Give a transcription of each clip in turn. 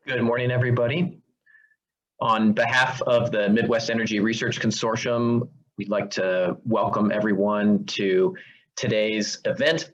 Good morning, everybody. On behalf of the Midwest Energy Research Consortium, we'd like to welcome everyone to today's event.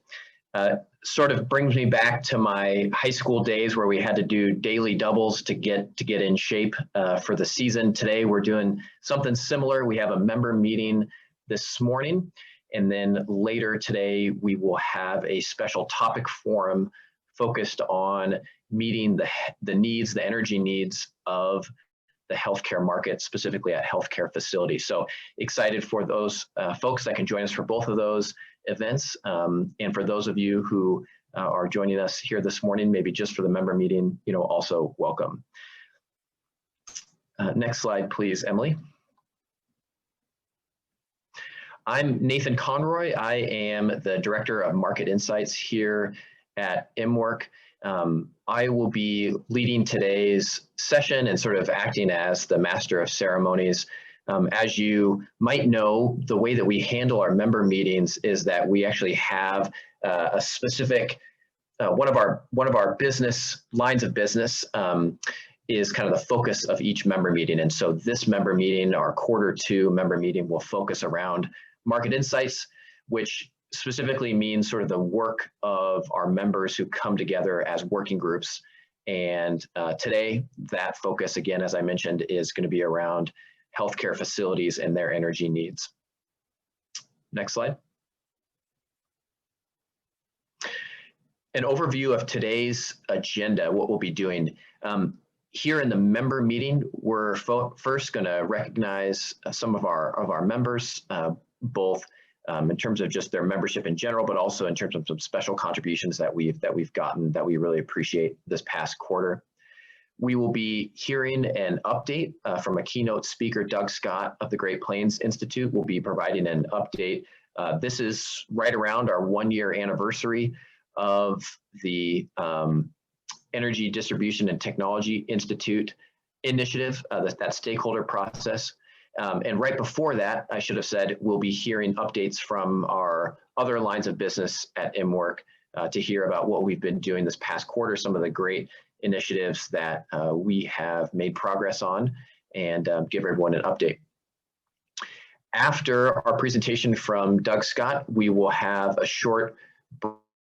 Sort of brings me back to my high school days where we had to do daily doubles to get in shape for the season. Today we're doing something similar. We have a member meeting this morning, and then later today we will have a special topic forum focused on meeting the needs, the energy needs of the healthcare market, specifically at healthcare facilities. So excited for those folks that can join us for both of those events. And for those of you who are joining us here this morning, maybe just for the member meeting, also welcome. Next slide, please, Emily. I'm Nathan Conroy. I am the Director of Market Insights here at M-WERC. I will be leading today's session and sort of acting as the master of ceremonies. As you might know, the way that we handle our member meetings is that we actually have a specific, one of our business lines of business is kind of the focus of each member meeting. And so this member meeting, our Q2 member meeting, will focus around market insights, which specifically means sort of the work of our members who come together as working groups. And today, that focus, again, as I mentioned, is going to be around healthcare facilities and their energy needs. Next slide. An overview of today's agenda, what we'll be doing. Here in the member meeting, we're first going to recognize some of our members, both in terms of just their membership in general, but also in terms of some special contributions that we've gotten that we really appreciate this past quarter. We will be hearing an update from a keynote speaker, Doug Scott of the Great Plains Institute will be providing an update. This is right around our 1-year anniversary of the Energy Distribution and Technology Institute initiative, that stakeholder process. And right before that, I should have said, we'll be hearing updates from our other lines of business at M-WERC to hear about what we've been doing this past quarter, some of the great initiatives that we have made progress on, and give everyone an update. After our presentation from Doug Scott, we will have a short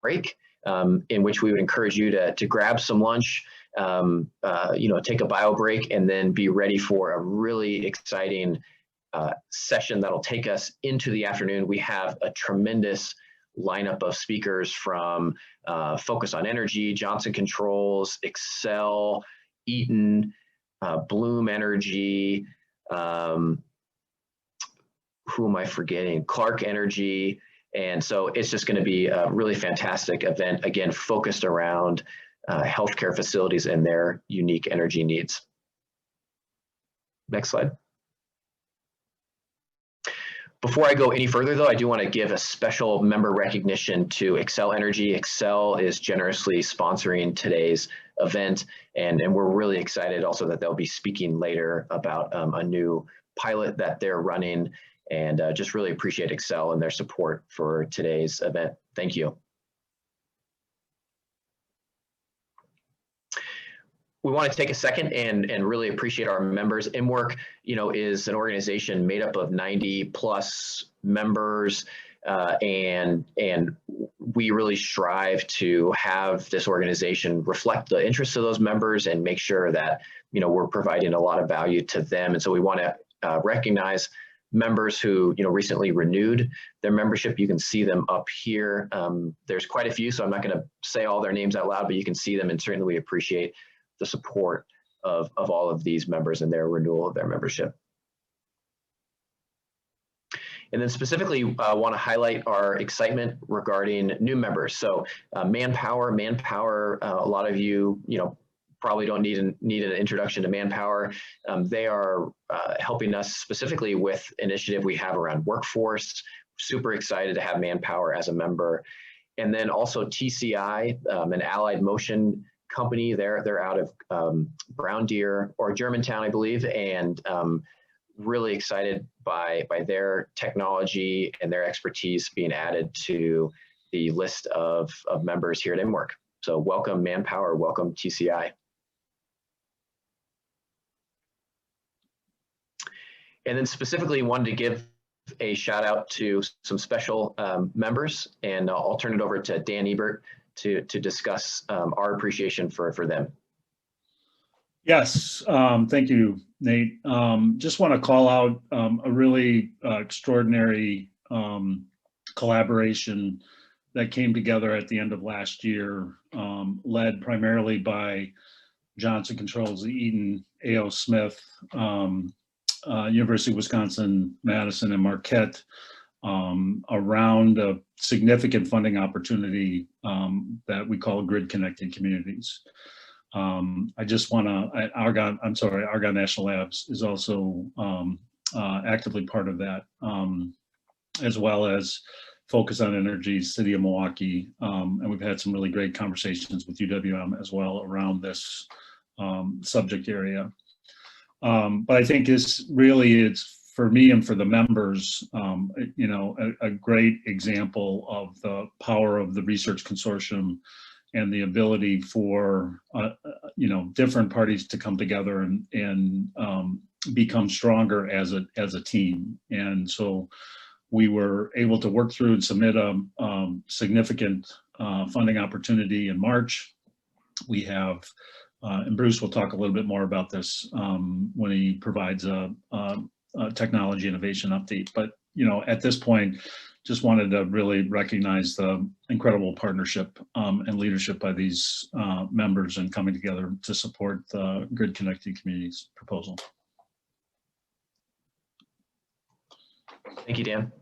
break in which we would encourage you to grab some lunch, take a bio break, and then be ready for a really exciting session that'll take us into the afternoon. We have a tremendous lineup of speakers from Focus on Energy, Johnson Controls, Excel, Eaton, Bloom Energy, who am I forgetting? Clark Energy. And so it's just going to be a really fantastic event, again, focused around healthcare facilities and their unique energy needs. Next slide. Before I go any further, though, I do want to give a special member recognition to Excel Energy. Excel is generously sponsoring today's event, and we're really excited also that they'll be speaking later about a new pilot that they're running, and just really appreciate Excel and their support for today's event. Thank you. We want to take a second and really appreciate our members. M-WERC, is an organization made up of 90+ members, and we really strive to have this organization reflect the interests of those members and make sure that we're providing a lot of value to them. And so we want to recognize members who recently renewed their membership. You can see them up here. There's quite a few, so I'm not going to say all their names out loud, but you can see them, and certainly we appreciate the support of all of these members and their renewal of their membership. And then specifically, I want to highlight our excitement regarding new members. So Manpower, a lot of you, probably don't need an introduction to Manpower. They are helping us specifically with initiative we have around workforce. Super excited to have Manpower as a member. And then also TCI, an Allied Motion company. They're out of Brown Deer or Germantown, I believe, and really excited by their technology and their expertise being added to the list of members here at M-WERC. So welcome Manpower, welcome TCI. And then specifically wanted to give a shout out to some special members, and I'll turn it over to Dan Ebert to discuss our appreciation for them. Yes, thank you, Nate. Just want to call out a really extraordinary collaboration that came together at the end of last year, led primarily by Johnson Controls, Eaton, A.O. Smith, University of Wisconsin-Madison, and Marquette, around a significant funding opportunity that we call grid connected communities. I just want to, Argonne National Labs is also actively part of that, as well as Focus on Energy, City of Milwaukee, and we've had some really great conversations with UWM as well around this subject area. But I think this really is, for me and for the members, a great example of the power of the research consortium and the ability for different parties to come together and become stronger as a team. And so we were able to work through and submit a significant funding opportunity in March. We have, and Bruce will talk a little bit more about this when he provides a technology innovation update. But at this point, just wanted to really recognize the incredible partnership and leadership by these members and coming together to support the Grid Connected Communities proposal. Thank you, Dan.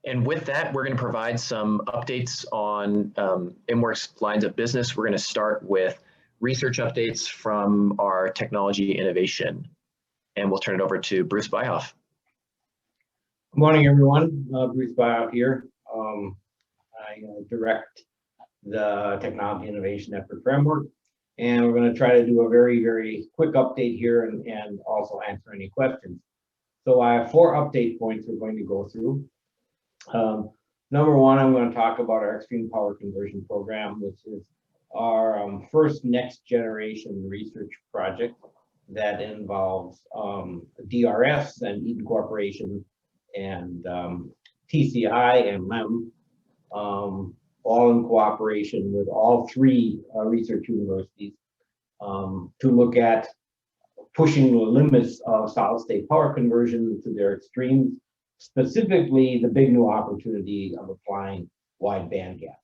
And with that, we're going to provide some updates on M-WERC's lines of business. We're going to start with research updates from our technology innovation, and we'll turn it over to Bruce Byhoff. Good morning, everyone. Bruce Byhoff here. I direct the technology innovation effort for M-WERC, and we're going to try to do a very, very quick update here and also answer any questions. So I have 4 update points we're going to go through. Number 1, I'm going to talk about our extreme power conversion program, which is our first next generation research project that involves DRS and Eaton Corporation and TCI and LEM, all in cooperation with all 3 research universities to look at pushing the limits of solid state power conversion to their extremes, specifically the big new opportunity of applying wide bandgap.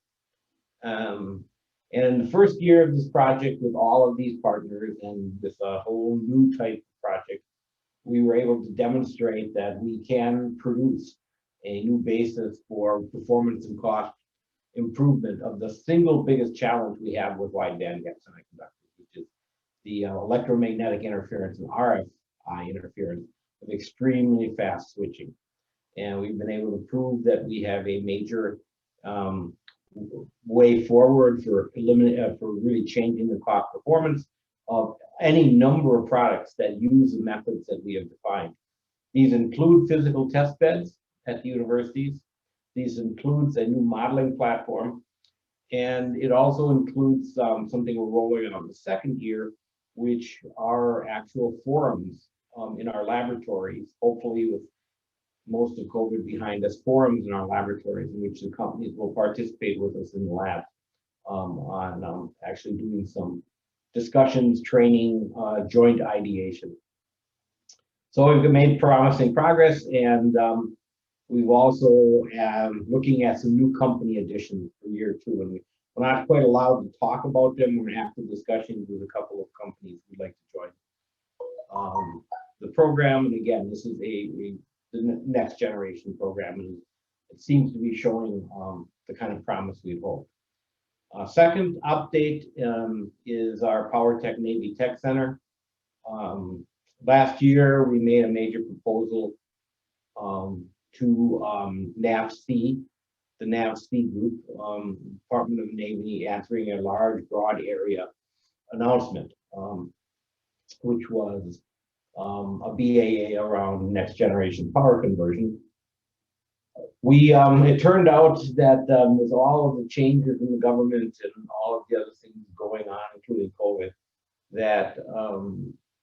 And in the first year of this project, with all of these partners and with a whole new type of project, we were able to demonstrate that we can produce a new basis for performance and cost improvement of the single biggest challenge we have with wide bandgap semiconductors, which is the electromagnetic interference and RF interference of extremely fast switching. And we've been able to prove that we have a major way forward for really changing the cost performance of any number of products that use the methods that we have defined. These include physical test beds at the universities. These includes a new modeling platform, and it also includes something we're rolling out in the second year, which are actual forums in our laboratories, hopefully with most of COVID behind us, forums in our laboratories in which the companies will participate with us in the lab on actually doing some discussions, training, joint ideation. So we've made promising progress, and we've also looking at some new company additions for year 2, and we're not quite allowed to talk about them. We're after discussions with a couple of companies we'd like to join the program. And again, this is the next generation program, and it seems to be showing the kind of promise we hope. Second update is our PowerTech Navy Tech Center. Last year, we made a major proposal to NAVC, the NAVC group, Department of Navy, answering a large, broad area announcement, which was a BAA around next generation power conversion. It turned out that with all of the changes in the government and all of the other things going on in including COVID, that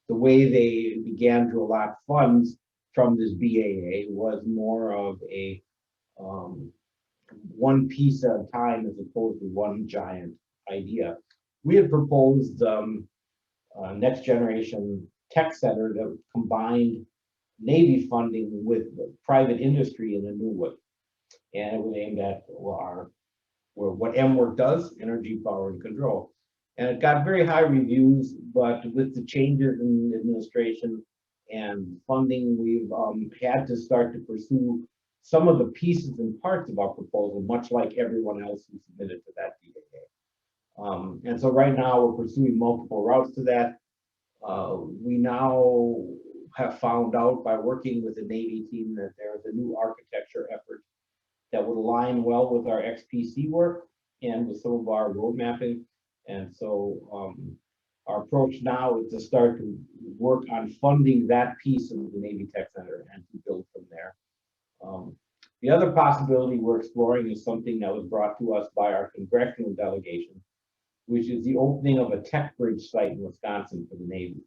the way they began to allot funds from this BAA was more of a one piece at a time as opposed to one giant idea. We had proposed next generation tech center that combined Navy funding with private industry in a new way. And it was aimed at what M-WERC does, energy, power, and control. And it got very high reviews, but with the changes in administration and funding, we've had to start to pursue some of the pieces and parts of our proposal, much like everyone else who submitted to that BAA. And so right now we're pursuing multiple routes to that. We now have found out by working with the Navy team that there's a new architecture effort that would align well with our XPC work and with some of our road mapping. And so our approach now is to start to work on funding that piece of the Navy Tech Center and to build from there. The other possibility we're exploring is something that was brought to us by our congressional delegation, which is the opening of a tech bridge site in Wisconsin for the Navy.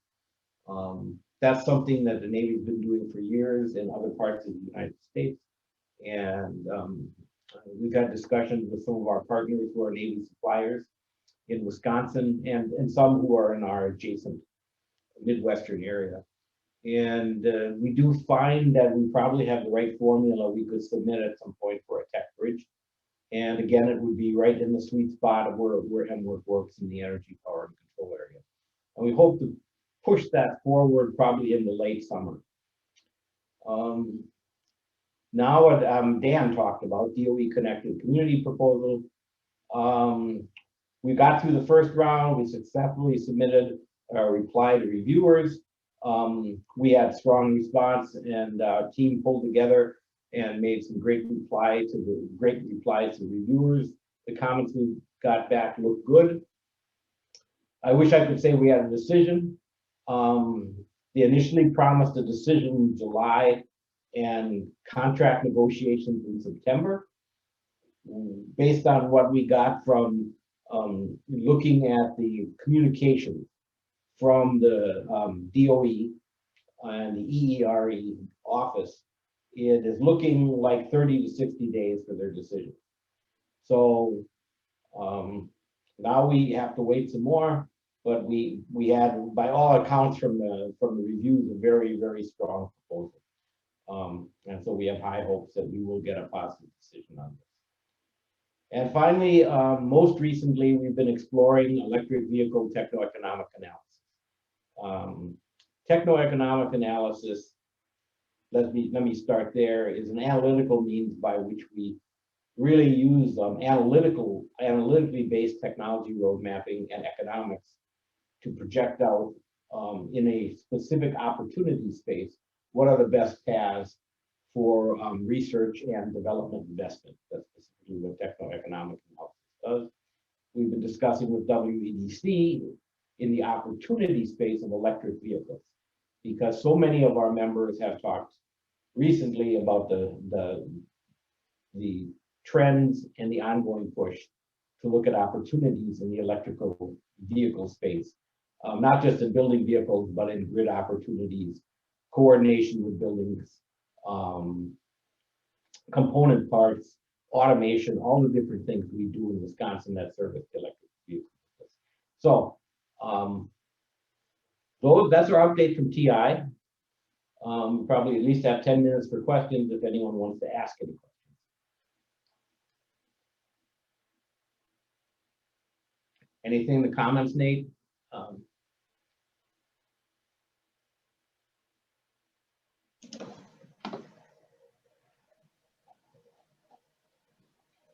That's something that the Navy's been doing for years in other parts of the United States. And we've had discussions with some of our partners who are Navy suppliers in Wisconsin and some who are in our adjacent Midwestern area. And we do find that we probably have the right formula we could submit at some point for a tech bridge. And again, it would be right in the sweet spot of where M-WERC works in the energy, power, and control area. And we hope to push that forward probably in the late summer. Now what Dan talked about, DOE Connected Community proposal. We got through the first round. We successfully submitted a reply to reviewers. We had strong response, and our team pulled together and made some great replies to reviewers. The comments we got back looked good. I wish I could say we had a decision. They initially promised a decision in July and contract negotiations in September. Based on what we got from looking at the communication from the DOE and the EERE office, it is looking like 30 to 60 days for their decision. So now we have to wait some more, but we had, by all accounts from the reviews, a very, very strong proposal. And so we have high hopes that we will get a positive decision on this. And finally, most recently, we've been exploring electric vehicle techno-economic analysis. Techno-economic analysis, let me start there, is an analytical means by which we really use analytically based technology road mapping and economics to project out in a specific opportunity space what are the best paths for research and development investment. That's specifically what techno-economic analysis does. We've been discussing with WEDC in the opportunity space of electric vehicles, because so many of our members have talked recently about the trends and the ongoing push to look at opportunities in the electrical vehicle space, not just in building vehicles, but in grid opportunities, coordination with buildings, component parts, automation, all the different things we do in Wisconsin that service electric vehicles. So that's our update from TI. Probably at least have 10 minutes for questions if anyone wants to ask any questions. Anything in the comments, Nate?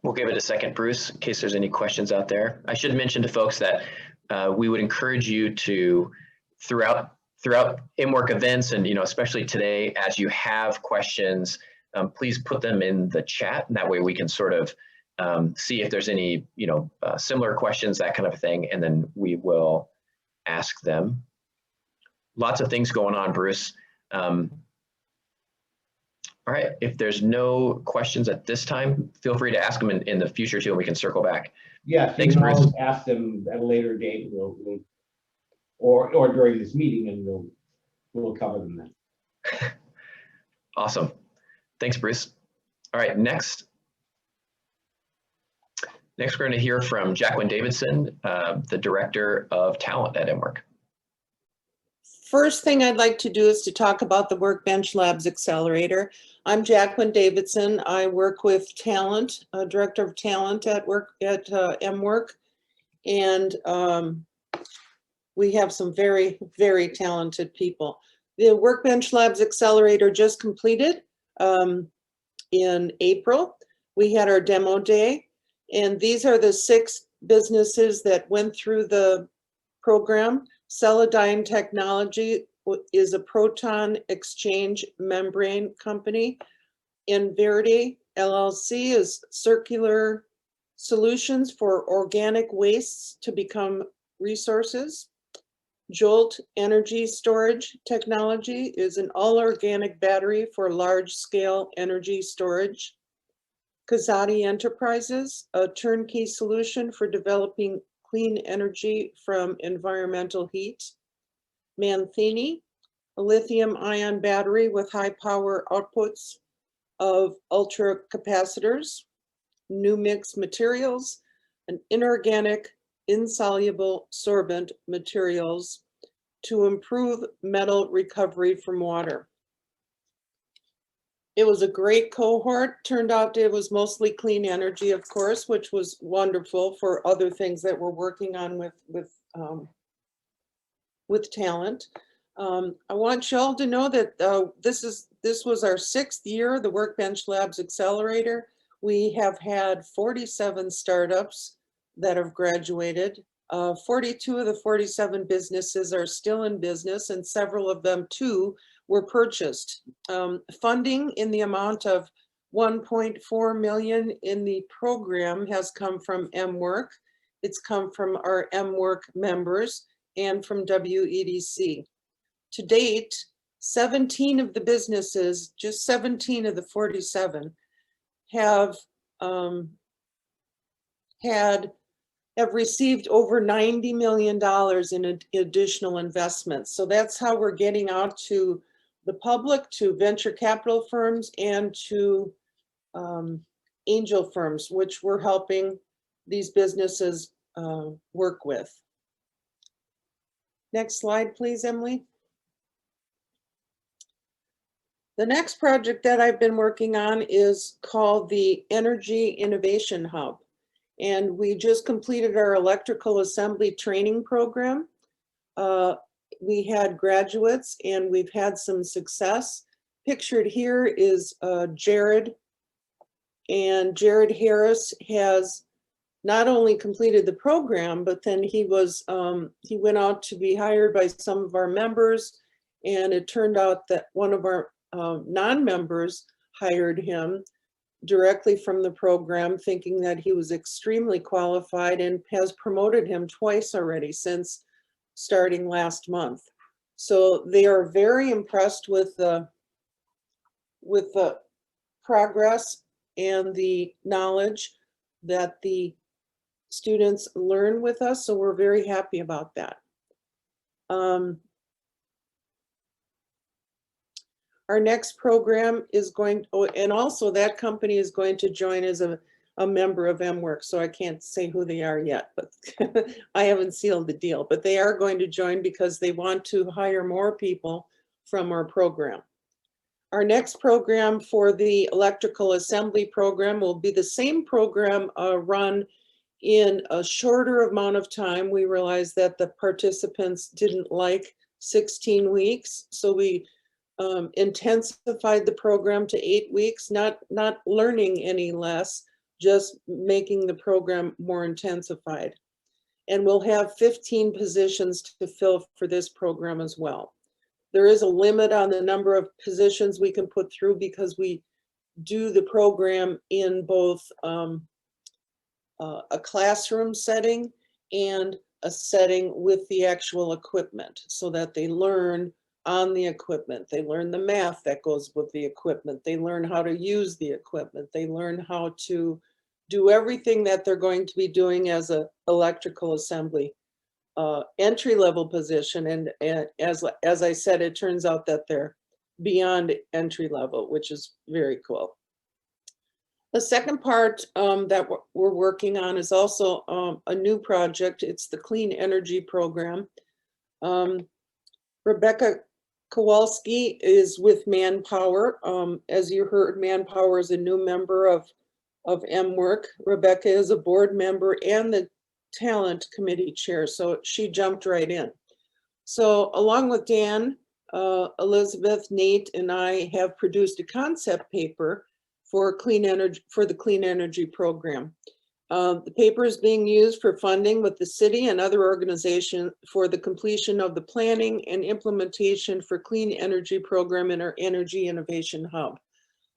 We'll give it a second, Bruce, in case there's any questions out there. I should mention to folks that we would encourage you to, throughout M-WERC events, and especially today, as you have questions, please put them in the chat. And that way we can sort of see if there's any similar questions, that kind of thing, and then we will ask them. Lots of things going on, Bruce. All All right, if there's no questions at this time, feel free to ask them in the future too, and we can circle back. Yes, Thanks, you can Bruce. always ask them at a later date, or during this meeting, and we'll cover them then. Awesome. Thanks, Bruce. All right, next we're going to hear from Jacqueline Davidson, the Director of Talent at M-WERC. First thing I'd like to do is to talk about the Workbench Labs Accelerator. I'm Jacqueline Davidson. I work with talent, Director of Talent at M-WERC, and we have some very, very talented people. The Workbench Labs Accelerator just completed in April. We had our demo day, and these are the 6 businesses that went through the program. Celodyne Technology is a proton exchange membrane company. Inverity LLC is circular solutions for organic wastes to become resources. Jolt Energy Storage Technology is an all-organic battery for large-scale energy storage. Kazati Enterprises, a turnkey solution for developing clean energy from environmental heat. Manthini, a lithium-ion battery with high power outputs of ultra capacitors. New Mix Materials, an inorganic insoluble sorbent materials to improve metal recovery from water. It was a great cohort. Turned out it was mostly clean energy, of course, which was wonderful for other things that we're working on with talent. I want y'all to know that this was our 6th year, the Workbench Labs Accelerator. We have had 47 startups that have graduated. 42 of the 47 businesses are still in business, and several of them too were purchased. Funding in the amount of $1.4 million in the program has come from M-WERC. It's come from our M-WERC members and from WEDC. To date, 17 of the businesses, just 17 of the 47, have received over $90 million in additional investments. So that's how we're getting out to the public, to venture capital firms, and to angel firms, which we're helping these businesses work with. Next slide, please, Emily. The next project that I've been working on is called the Energy Innovation Hub. And we just completed our electrical assembly training program. We had graduates and we've had some success. Pictured here is Jared. And Jared Harris has not only completed the program, but then he went out to be hired by some of our members. And it turned out that one of our non-members hired him directly from the program, thinking that he was extremely qualified, and has promoted him twice already since starting last month. So they are very impressed with the progress and the knowledge that the students learn with us. So we're very happy about that. Our next program is going, and also that company is going to join as a member of M-WERC, so I can't say who they are yet, but I haven't sealed the deal, but they are going to join because they want to hire more people from our program. Our next program for the electrical assembly program will be the same program run in a shorter amount of time. We realized that the participants didn't like 16 weeks, so we intensified the program to 8 weeks, not learning any less, just making the program more intensified. And we'll have 15 positions to fill for this program as well. There is a limit on the number of positions we can put through because we do the program in both a classroom setting and a setting with the actual equipment, so that they learn on the equipment. They learn the math that goes with the equipment. They learn how to use the equipment. They learn how to do everything that they're going to be doing as a electrical assembly entry-level position. And as I said, it turns out that they're beyond entry level, which is very cool. The second part that we're working on is also a new project. It's the Clean Energy Program. Rebecca Kowalski is with Manpower. As you heard, Manpower is a new member of M-WERC. Rebecca is a board member and the talent committee chair, so she jumped right in. So along with Dan, Elizabeth, Nate, and I have produced a concept paper for clean energy, for the Clean Energy Program. The paper is being used for funding with the city and other organizations for the completion of the planning and implementation for Clean Energy Program in our Energy Innovation Hub.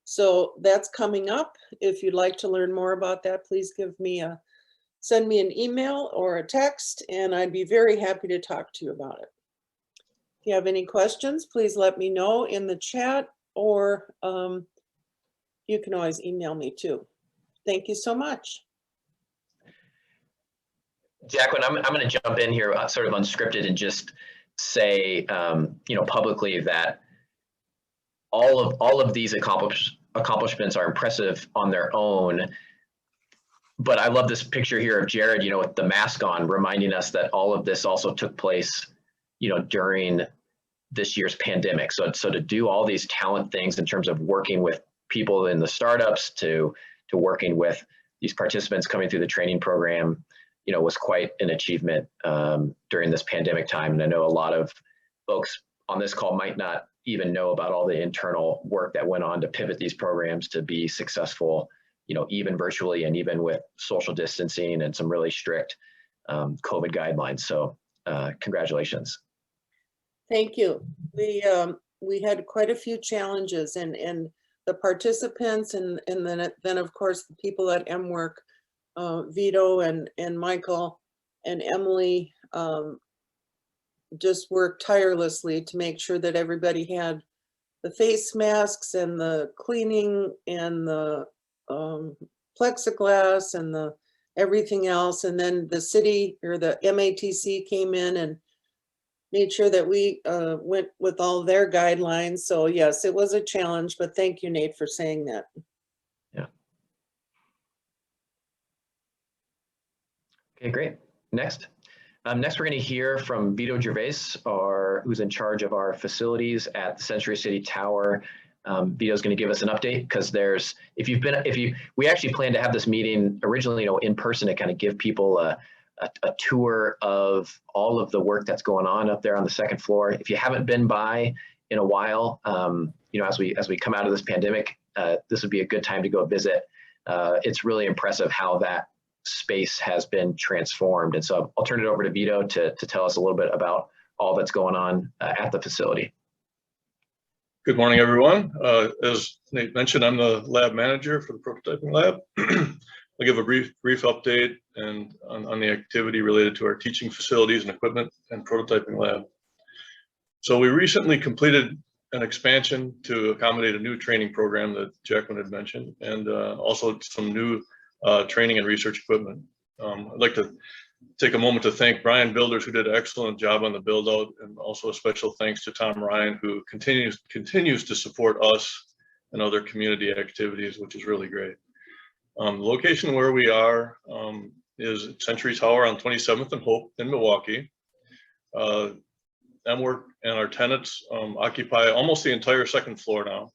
So that's coming up. If you'd like to learn more about that, please send me an email or a text, and I'd be very happy to talk to you about it. If you have any questions, please let me know in the chat, or you can always email me too. Thank you so much. Jacqueline, I'm going to jump in here sort of unscripted and just say, publicly that all of these accomplishments are impressive on their own. But I love this picture here of Jared, with the mask on, reminding us that all of this also took place, during this year's pandemic. So to do all these talent things in terms of working with people in the startups to working with these participants coming through the training program, was quite an achievement during this pandemic time. And I know a lot of folks on this call might not even know about all the internal work that went on to pivot these programs to be successful, even virtually and even with social distancing and some really strict COVID guidelines. So congratulations. Thank you. We had quite a few challenges, and the participants and then of course the people at M-WERC, Vito and Michael and Emily just worked tirelessly to make sure that everybody had the face masks and the cleaning and the plexiglass and the everything else. And then the city or the MATC came in and made sure that we went with all their guidelines. So yes, it was a challenge, but thank you, Nate, for saying that. Yeah. Okay, great. Next. Next, we're going to hear from Vito Gervais, who's in charge of our facilities at the Century City Tower. Vito's going to give us an update because we actually planned to have this meeting originally, in person to kind of give people a tour of all of the work that's going on up there on the second floor. If you haven't been by in a while, as we come out of this pandemic, this would be a good time to go visit. It's really impressive how that space has been transformed. And so I'll turn it over to Vito to tell us a little bit about all that's going on at the facility. Good morning, everyone. As Nate mentioned, I'm the lab manager for the prototyping lab. I'll give a brief update and on the activity related to our teaching facilities and equipment and prototyping lab. So we recently completed an expansion to accommodate a new training program that Jacqueline had mentioned, and also some new training and research equipment. I'd like to take a moment to thank Brian Builders, who did an excellent job on the build out, and also a special thanks to Tom Ryan, who continues to support us and other community activities, which is really great. The location where we are is Century Tower on 27th and Hope in Milwaukee. M-WERC and our tenants occupy almost the entire second floor now.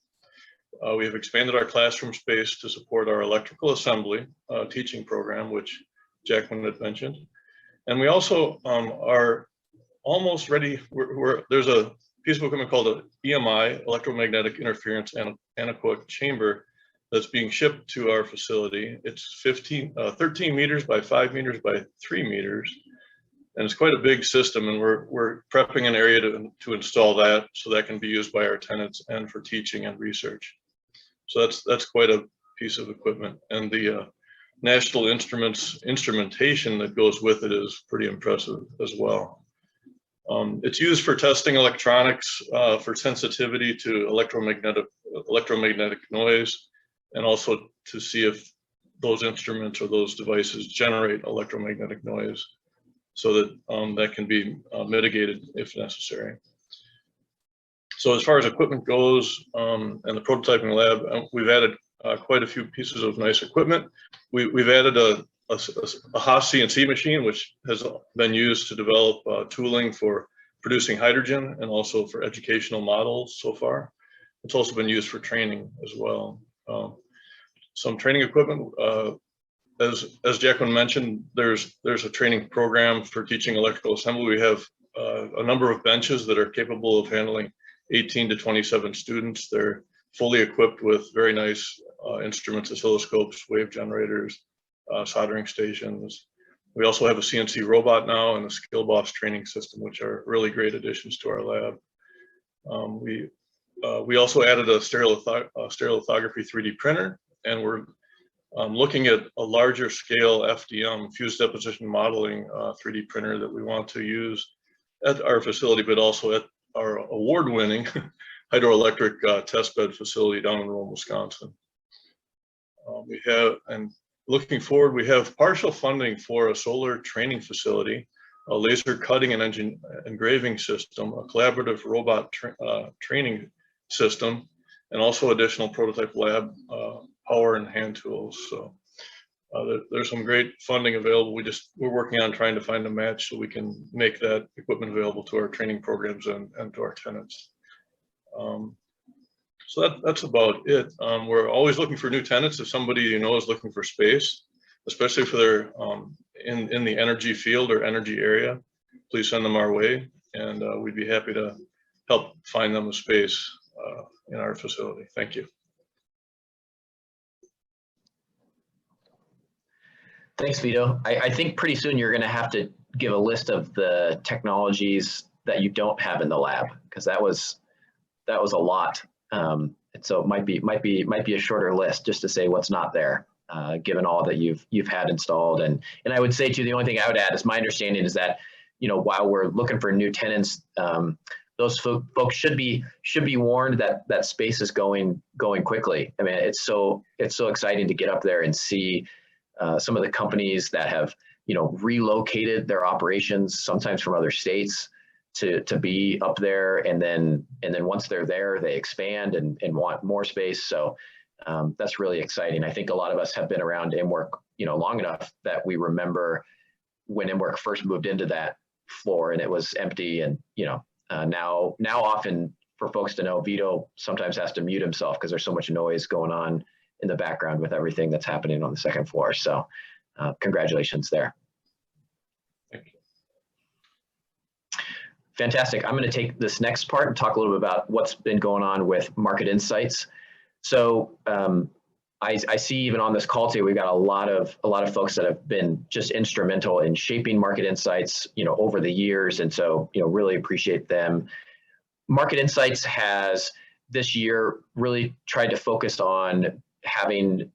We have expanded our classroom space to support our electrical assembly teaching program, which Jacqueline had mentioned. And we also are almost ready. There's a piece of equipment called an EMI, electromagnetic interference anechoic chamber, that's being shipped to our facility. It's 13 meters by 5 meters by 3 meters. And it's quite a big system, and we're prepping an area to install that so that can be used by our tenants and for teaching and research. So that's quite a piece of equipment. And the National Instruments instrumentation that goes with it is pretty impressive as well. It's used for testing electronics for sensitivity to electromagnetic noise, and also to see if those instruments or those devices generate electromagnetic noise, so that that can be mitigated if necessary. So as far as equipment goes, and the prototyping lab, we've added quite a few pieces of nice equipment. We've added a Haas CNC machine, which has been used to develop tooling for producing hydrogen and also for educational models so far. It's also been used for training as well. Some training equipment, as Jacqueline mentioned, there's a training program for teaching electrical assembly. We have a number of benches that are capable of handling 18 to 27 students. They're fully equipped with very nice instruments, oscilloscopes, wave generators, soldering stations. We also have a CNC robot now and a SkillBoss training system, which are really great additions to our lab. We also added a stereolithography 3D printer, and we're looking at a larger scale FDM, fused deposition modeling 3D printer that we want to use at our facility, but also at our award-winning hydroelectric testbed facility down in Rome, Wisconsin. And looking forward, we have partial funding for a solar training facility, a laser cutting and engraving system, a collaborative robot training system, and also additional prototype lab power and hand tools. So there's some great funding available. We're working on trying to find a match so we can make that equipment available to our training programs and to our tenants. So that's about it. We're always looking for new tenants. If somebody you know is looking for space, especially for their in the energy field or energy area, please send them our way, and we'd be happy to help find them a space in our facility. Thank you. Thanks, Vito. I think pretty soon you're going to have to give a list of the technologies that you don't have in the lab, because that was a lot. And so it might be a shorter list just to say what's not there, given all that you've had installed. And I would say too, the only thing I would add is my understanding is that, you know, while we're looking for new tenants, those folks should be warned that space is going quickly. I mean, it's so exciting to get up there and see some of the companies that have, you know, relocated their operations, sometimes from other states, to be up there, and then once they're there, they expand and want more space. So that's really exciting. I think a lot of us have been around M-WERC, you know, long enough that we remember when M-WERC first moved into that floor and it was empty. And you know, now often for folks to know, Vito sometimes has to mute himself because there's so much noise going on in the background with everything that's happening on the second floor. So congratulations there. Thank you. Fantastic. I'm going to take this next part and talk a little bit about what's been going on with market insights. So I see even on this call today, we've got a lot of folks that have been just instrumental in shaping market insights, you know, over the years. And so, you know, really appreciate them. Market insights has this year really tried to focus on having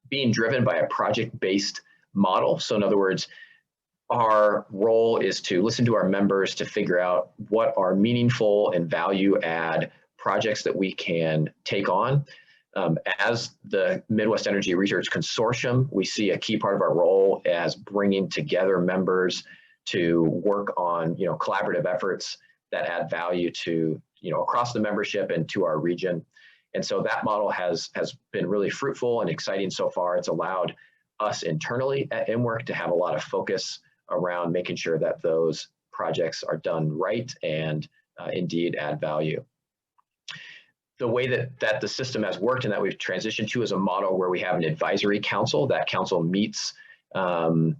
being driven by a project-based model. So in other words, our role is to listen to our members to figure out what are meaningful and value add projects that we can take on. As the Midwest Energy Research Consortium, we see a key part of our role as bringing together members to work on, you know, collaborative efforts that add value to, you know, across the membership and to our region. And so that model has been really fruitful and exciting so far. It's allowed us internally at M-WERC to have a lot of focus around making sure that those projects are done right and indeed add value. The way that the system has worked and that we've transitioned to is a model where we have an advisory council. That council meets about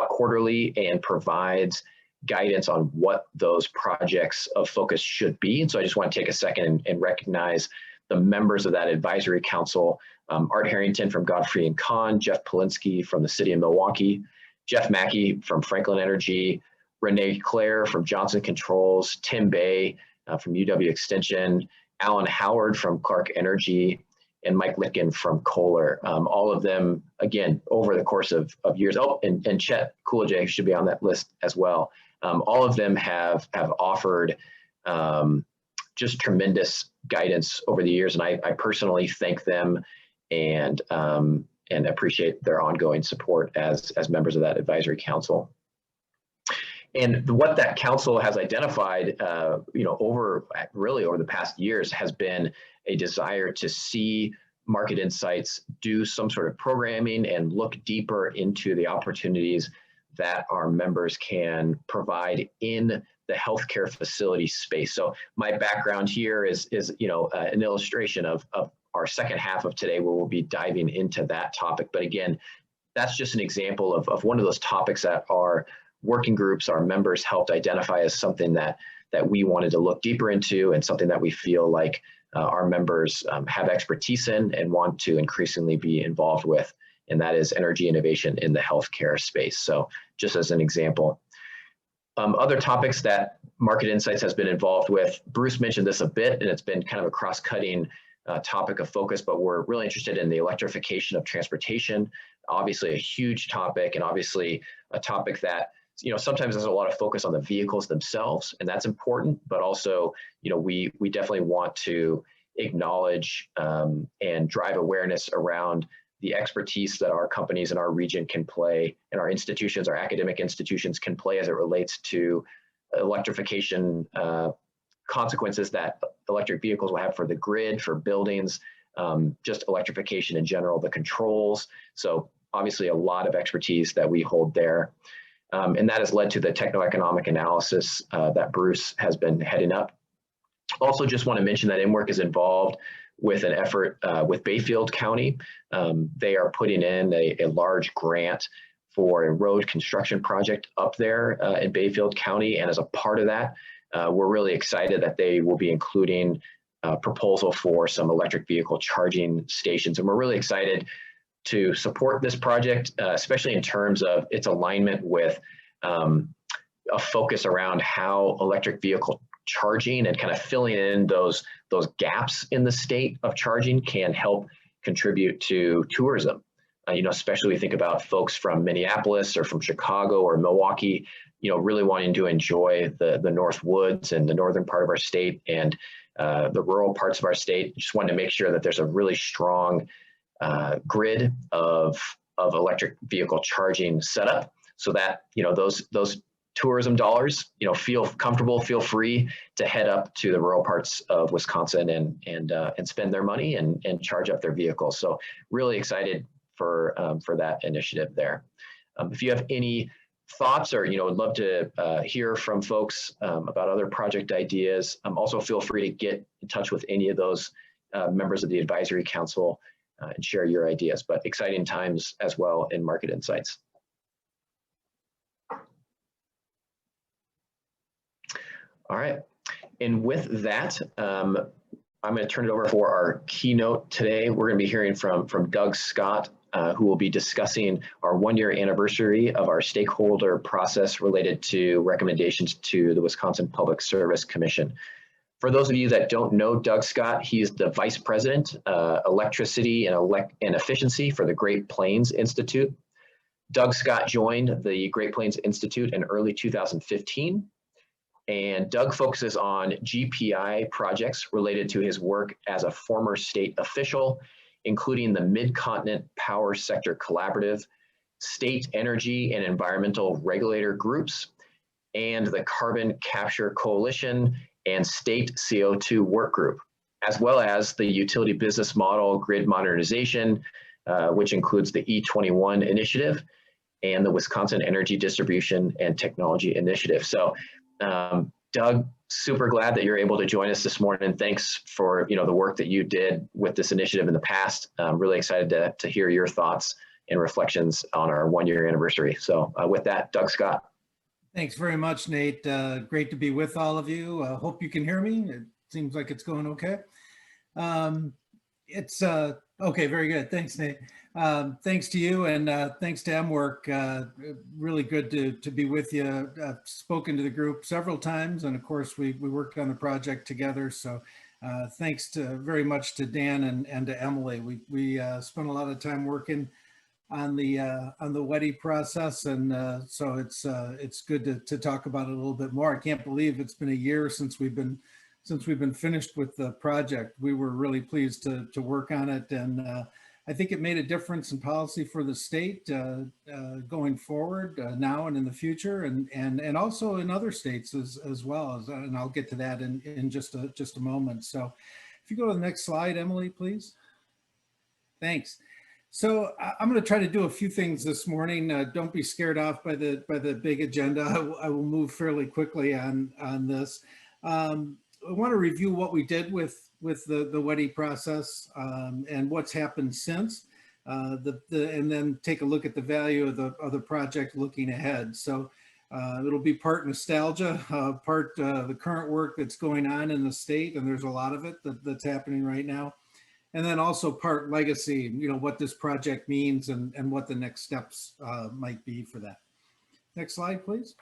quarterly and provides guidance on what those projects of focus should be. And so I just want to take a second and recognize the members of that advisory council: Art Harrington from Godfrey and Kahn, Jeff Polinsky from the city of Milwaukee, Jeff Mackey from Franklin Energy, Renee Clare from Johnson Controls, Tim Bay from UW Extension, Alan Howard from Clark Energy, and Mike Litkin from Kohler. All of them, again, over the course of years. Oh, and Chet Coolidge should be on that list as well. all of them have offered just tremendous guidance over the years, and I personally thank them and appreciate their ongoing support as members of that advisory council. And what that council has identified, over the past years, has been a desire to see Market Insights do some sort of programming and look deeper into the opportunities that our members can provide in the healthcare facility space. So my background here is an illustration of our second half of today, where we'll be diving into that topic. But again, that's just an example of one of those topics that our working groups, our members, helped identify as something that we wanted to look deeper into, and something that we feel like our members have expertise in and want to increasingly be involved with, and that is energy innovation in the healthcare space. So just as an example. Other topics that Market Insights has been involved with, Bruce mentioned this a bit, and it's been kind of a cross-cutting topic of focus, but we're really interested in the electrification of transportation. Obviously a huge topic, and obviously a topic that sometimes there's a lot of focus on the vehicles themselves, and that's important, but also we definitely want to acknowledge and drive awareness around the expertise that our companies in our region can play, and our institutions, our academic institutions, can play as it relates to electrification consequences that electric vehicles will have for the grid, for buildings, just electrification in general, the controls. So obviously a lot of expertise that we hold there. And that has led to the techno-economic analysis that Bruce has been heading up. Also just want to mention that M-WERC is involved with an effort with Bayfield County. They are putting in a large grant for a road construction project up there in Bayfield County. And as a part of that, we're really excited that they will be including a proposal for some electric vehicle charging stations. And we're really excited to support this project, especially in terms of its alignment with a focus around how electric vehicle charging and kind of filling in those gaps in the state of charging can help contribute to tourism. Especially we think about folks from Minneapolis or from Chicago or Milwaukee, really wanting to enjoy the North Woods and the northern part of our state and the rural parts of our state. Just wanted to make sure that there's a really strong grid of electric vehicle charging set up, so that those tourism dollars feel comfortable, feel free to head up to the rural parts of Wisconsin and spend their money and charge up their vehicles. So really excited for that initiative there. If you have any thoughts, or would love to hear from folks about other project ideas, also feel free to get in touch with any of those members of the advisory council and share your ideas. But exciting times as well in Market Insights. All right, and with that, I'm going to turn it over for our keynote today. We're going to be hearing from Doug Scott, who will be discussing our 1-year anniversary of our stakeholder process related to recommendations to the Wisconsin Public Service Commission. For those of you that don't know Doug Scott, he's the Vice President, Electricity and Efficiency for the Great Plains Institute. Doug Scott joined the Great Plains Institute in early 2015. And Doug focuses on GPI projects related to his work as a former state official, including the Mid-Continent Power Sector Collaborative, state energy and environmental regulator groups, and the Carbon Capture Coalition and State CO2 Work Group, as well as the Utility Business Model Grid Modernization, which includes the E21 initiative and the Wisconsin Energy Distribution and Technology Initiative. So Doug, super glad that you're able to join us this morning. Thanks for the work that you did with this initiative in the past. I'm really excited to hear your thoughts and reflections on our 1-year anniversary. So with that, Doug Scott. Thanks very much, Nate. Great to be with all of you. Hope you can hear me. It seems like it's going okay. Okay, very good. Thanks, Nate. Thanks to you, and thanks to M-WERC. Really good to be with you. I've spoken to the group several times, and of course we worked on the project together. So thanks very much to Dan and to Emily. We spent a lot of time working on the WEDI process, and so it's good to talk about it a little bit more. I can't believe it's been a year since we've been finished with the project. We were really pleased to work on it, and I think it made a difference in policy for the state going forward now and in the future, and also in other states as well. And I'll get to that in just a moment. So if you go to the next slide, Emily, please. Thanks. So I'm going to try to do a few things this morning. Don't be scared off by the big agenda. I will move fairly quickly on this. I want to review what we did with the WEDI process and what's happened since, and then take a look at the value of the project looking ahead. So it'll be part nostalgia, part the current work that's going on in the state, and there's a lot of it that's happening right now. And then also part legacy, what this project means and what the next steps might be for that. Next slide, please.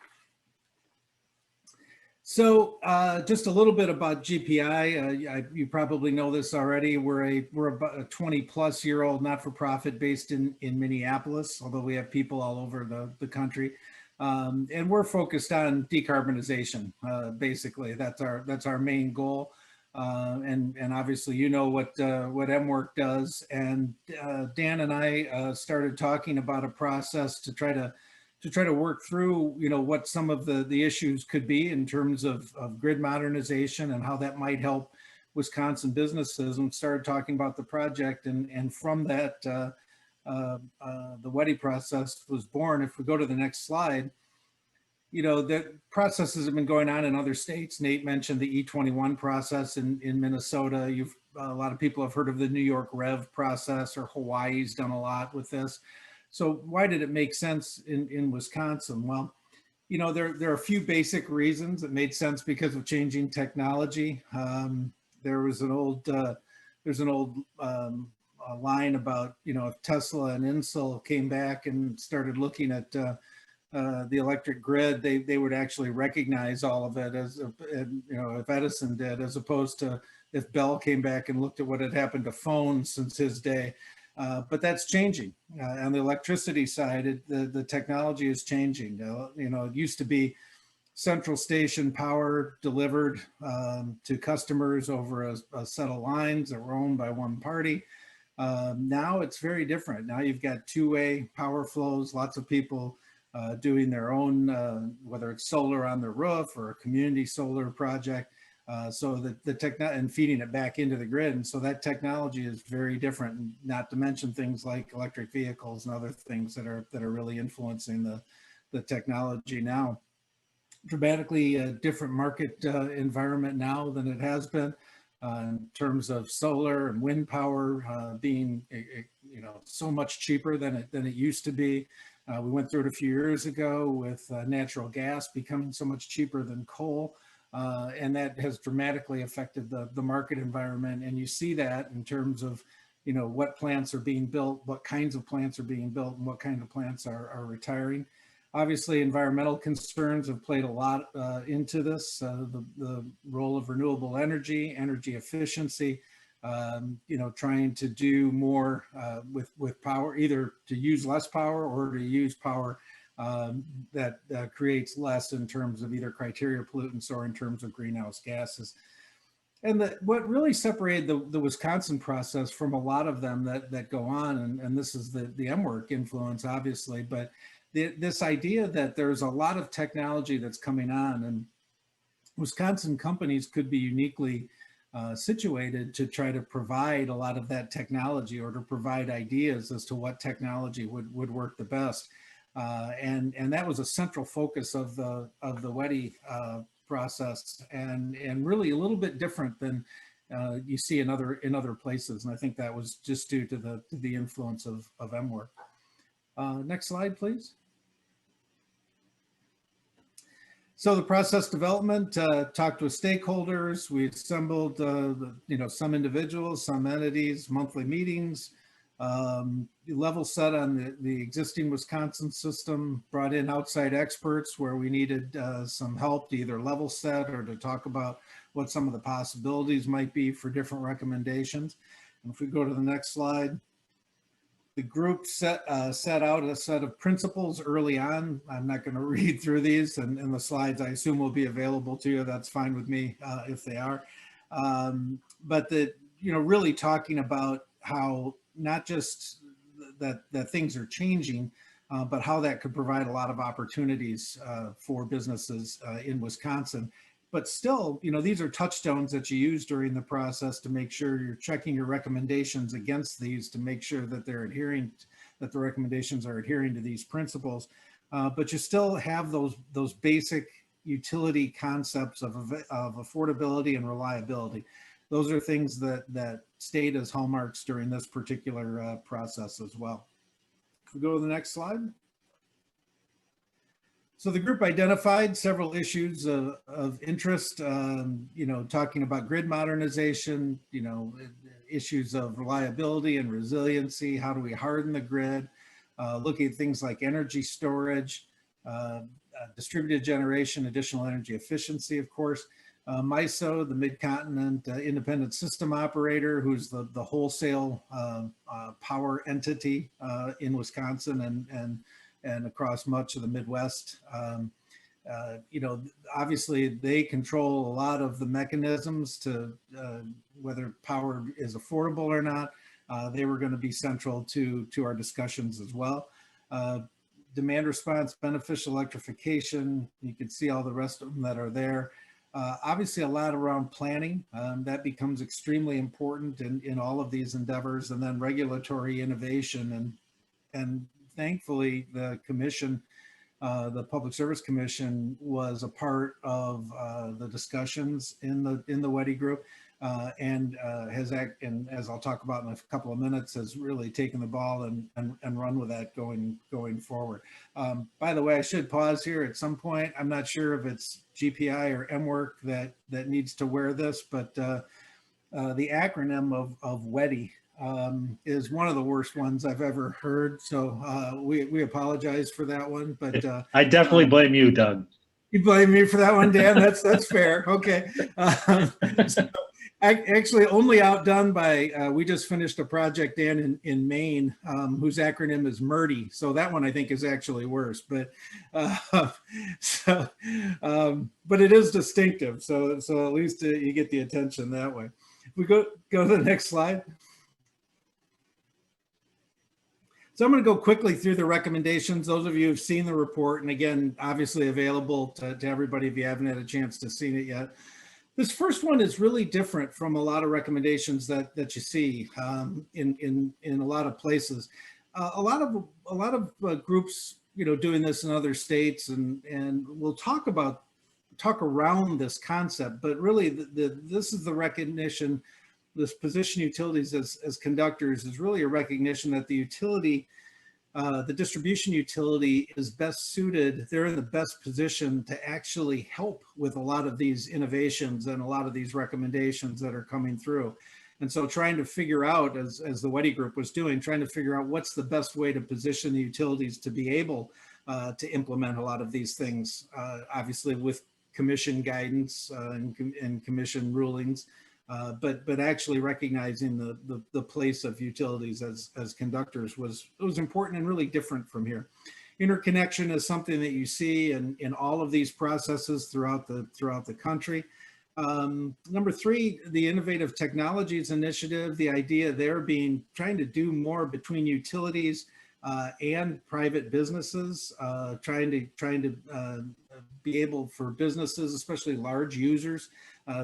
So just a little bit about GPI. You probably know this already. We're about a 20-plus-year-old not-for-profit based in Minneapolis, although we have people all over the country. And we're focused on decarbonization, basically. That's our main goal. And obviously, what M-WERC does. And Dan and I started talking about a process to try to work through, what some of the issues could be in terms of grid modernization and how that might help Wisconsin businesses, and started talking about the project. And from that, the WEDI process was born. If we go to the next slide, the processes have been going on in other states. Nate mentioned the E21 process in Minnesota. A lot of people have heard of the New York REV process, or Hawaii's done a lot with this. So why did it make sense in Wisconsin? Well, there are a few basic reasons. It made sense because of changing technology. There's an old line about, if Tesla and Insull came back and started looking at the electric grid, they would actually recognize all of it as, if Edison did, as opposed to if Bell came back and looked at what had happened to phones since his day. But that's changing. On the electricity side, the technology is changing. It used to be central station power delivered to customers over a set of lines that were owned by one party. Now it's very different. Now you've got two-way power flows, lots of people doing their own, whether it's solar on their roof or a community solar project. So and feeding it back into the grid. And so that technology is very different, not to mention things like electric vehicles and other things that are really influencing the technology now. Dramatically different market environment now than it has been in terms of solar and wind power being, so much cheaper than it used to be. We went through it a few years ago with natural gas becoming so much cheaper than coal. And that has dramatically affected the market environment. And you see that in terms of, what plants are being built, what kinds of plants are being built, and what kind of plants are retiring. Obviously, environmental concerns have played a lot into this, the role of renewable energy efficiency, trying to do more with power, either to use less power or to use power that creates less in terms of either criteria pollutants or in terms of greenhouse gases. And what really separated the Wisconsin process from a lot of them that go on, and this is the M-WERC influence, obviously, but this idea that there's a lot of technology that's coming on, and Wisconsin companies could be uniquely situated to try to provide a lot of that technology, or to provide ideas as to what technology would work the best. And that was a central focus of the WEDI process, and really a little bit different than you see in other places. And I think that was just due to the influence of M-WERC. Next slide, please. So the process development, talked with stakeholders. We assembled, some individuals, some entities, monthly meetings. Level set on the existing Wisconsin system, brought in outside experts where we needed some help to either level set or to talk about what some of the possibilities might be for different recommendations. And if we go to the next slide, The group set out a set of principles early on. I'm not going to read through these, and the slides I assume will be available to you. That's fine with me if they are. But really talking about how not just that things are changing, but how that could provide a lot of opportunities for businesses in Wisconsin. But still, these are touchstones that you use during the process to make sure you're checking your recommendations against these to make sure that that the recommendations are adhering to these principles. But you still have those basic utility concepts of affordability and reliability. Those are things that stayed as hallmarks during this particular process as well. Can we go to the next slide? So the group identified several issues of interest, talking about grid modernization, issues of reliability and resiliency. How do we harden the grid? Looking at things like energy storage, distributed generation, additional energy efficiency, of course. MISO, the Mid-Continent Independent System Operator, who's the wholesale power entity in Wisconsin and across much of the Midwest. Obviously they control a lot of the mechanisms to whether power is affordable or not. They were going to be central to our discussions as well. Demand response, beneficial electrification. You can see all the rest of them that are there. Obviously a lot around planning. That becomes extremely important in all of these endeavors, and then regulatory innovation and thankfully, the commission, the Public Service Commission, was a part of the discussions in the WEDI group, and as I'll talk about in a couple of minutes, has really taken the ball and run with that going forward. By the way, I should pause here at some point. I'm not sure if it's GPI or M-WERC that needs to wear this, but the acronym of WEDI is one of the worst ones I've ever heard. So we apologize for that one, but I definitely blame you, Doug. You blame me for that one, Dan? That's fair. Okay. So actually only outdone by, we just finished a project, Dan, in Maine, whose acronym is MRDI. So that one I think is actually worse, but but it is distinctive. So at least you get the attention that way. If we go to the next slide. So I'm going to go quickly through the recommendations. Those of you who've seen the report, and again, obviously available to everybody if you haven't had a chance to see it yet. This first one is really different from a lot of recommendations that you see in a lot of places. A lot of groups, doing this in other states, and we'll talk around this concept, but really this is the recognition. This position utilities as conductors is really a recognition that the utility, the distribution utility, is best suited. They're in the best position to actually help with a lot of these innovations and a lot of these recommendations that are coming through. And so trying to figure out, as the WEDI group was doing, trying to figure out what's the best way to position the utilities to be able to implement a lot of these things, obviously with commission guidance and commission rulings. But actually recognizing the place of utilities as conductors was important and really different from here. Interconnection is something that you see in all of these processes throughout the country. Number 3, the Innovative Technologies Initiative, the idea there being trying to do more between utilities and private businesses, trying to be able for businesses, especially large users,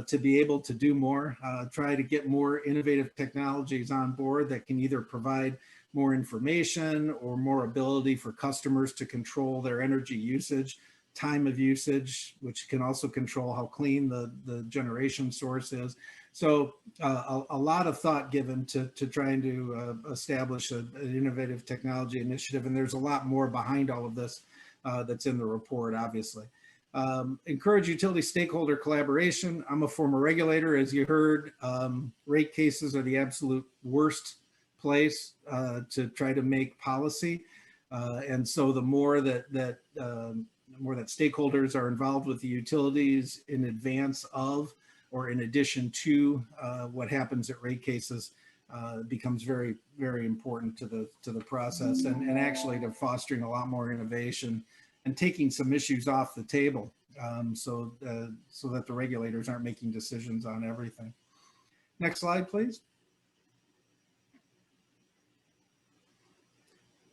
to be able to do more, try to get more innovative technologies on board that can either provide more information or more ability for customers to control their energy usage, time of usage, which can also control how clean the generation source is. So a lot of thought given to trying to establish an innovative technology initiative, and there's a lot more behind all of this that's in the report, obviously. Encourage utility stakeholder collaboration. I'm a former regulator, as you heard. Rate cases are the absolute worst place to try to make policy, and so the more that stakeholders are involved with the utilities in advance of or in addition to what happens at rate cases, becomes very, very important to the process, and actually to fostering a lot more innovation and taking some issues off the table, so that the regulators aren't making decisions on everything. Next slide, please.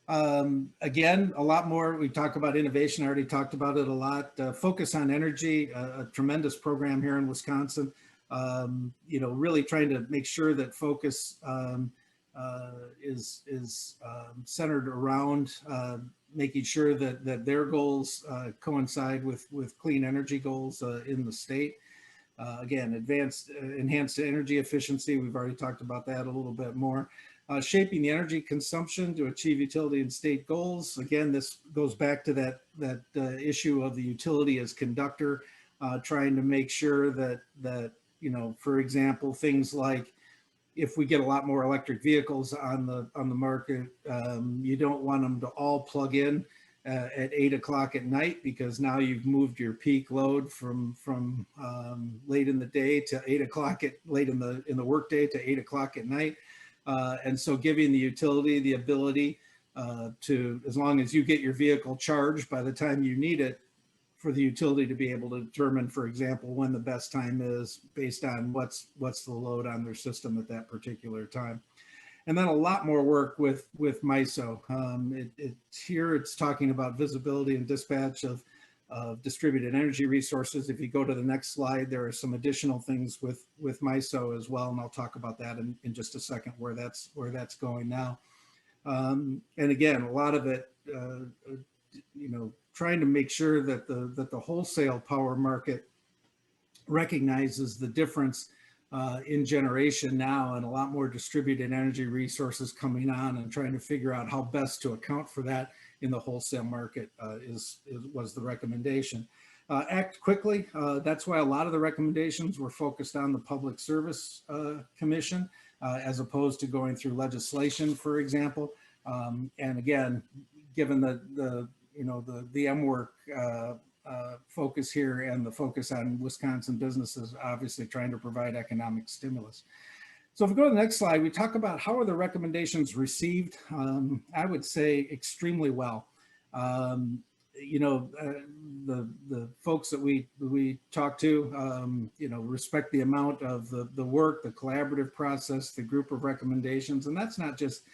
Again, a lot more. We talk about innovation. I already talked about it a lot. Focus on energy, a tremendous program here in Wisconsin. You know, really trying to make sure that focus is centered around making sure that their goals coincide with clean energy goals in the state. Again, enhanced energy efficiency. We've already talked about that a little bit more. Shaping the energy consumption to achieve utility and state goals. Again, this goes back to that issue of the utility as conductor, trying to make sure that you know, for example, things like if we get a lot more electric vehicles on the market, you don't want them to all plug in at 8 o'clock at night, because now you've moved your peak load from late in the day to 8 o'clock late in the workday to 8 o'clock at night. And so giving the utility the ability to, as long as you get your vehicle charged by the time you need it, for the utility to be able to determine, for example, when the best time is based on what's the load on their system at that particular time. And then a lot more work with MISO. Here it's talking about visibility and dispatch of distributed energy resources. If you go to the next slide, there are some additional things with MISO as well, and I'll talk about that in just a second, where that's going now. And again, a lot of it, you know, trying to make sure that the wholesale power market recognizes the difference in generation now, and a lot more distributed energy resources coming on, and trying to figure out how best to account for that in the wholesale market was the recommendation. Act quickly. That's why a lot of the recommendations were focused on the Public Service Commission, as opposed to going through legislation, for example. And again, given the M-WERC focus here and the focus on Wisconsin businesses, obviously trying to provide economic stimulus. So if we go to the next slide, we talk about how are the recommendations received. I would say extremely well. You know, the folks that we talk to, you know, respect the amount of the work, the collaborative process, the group of recommendations, and that's not just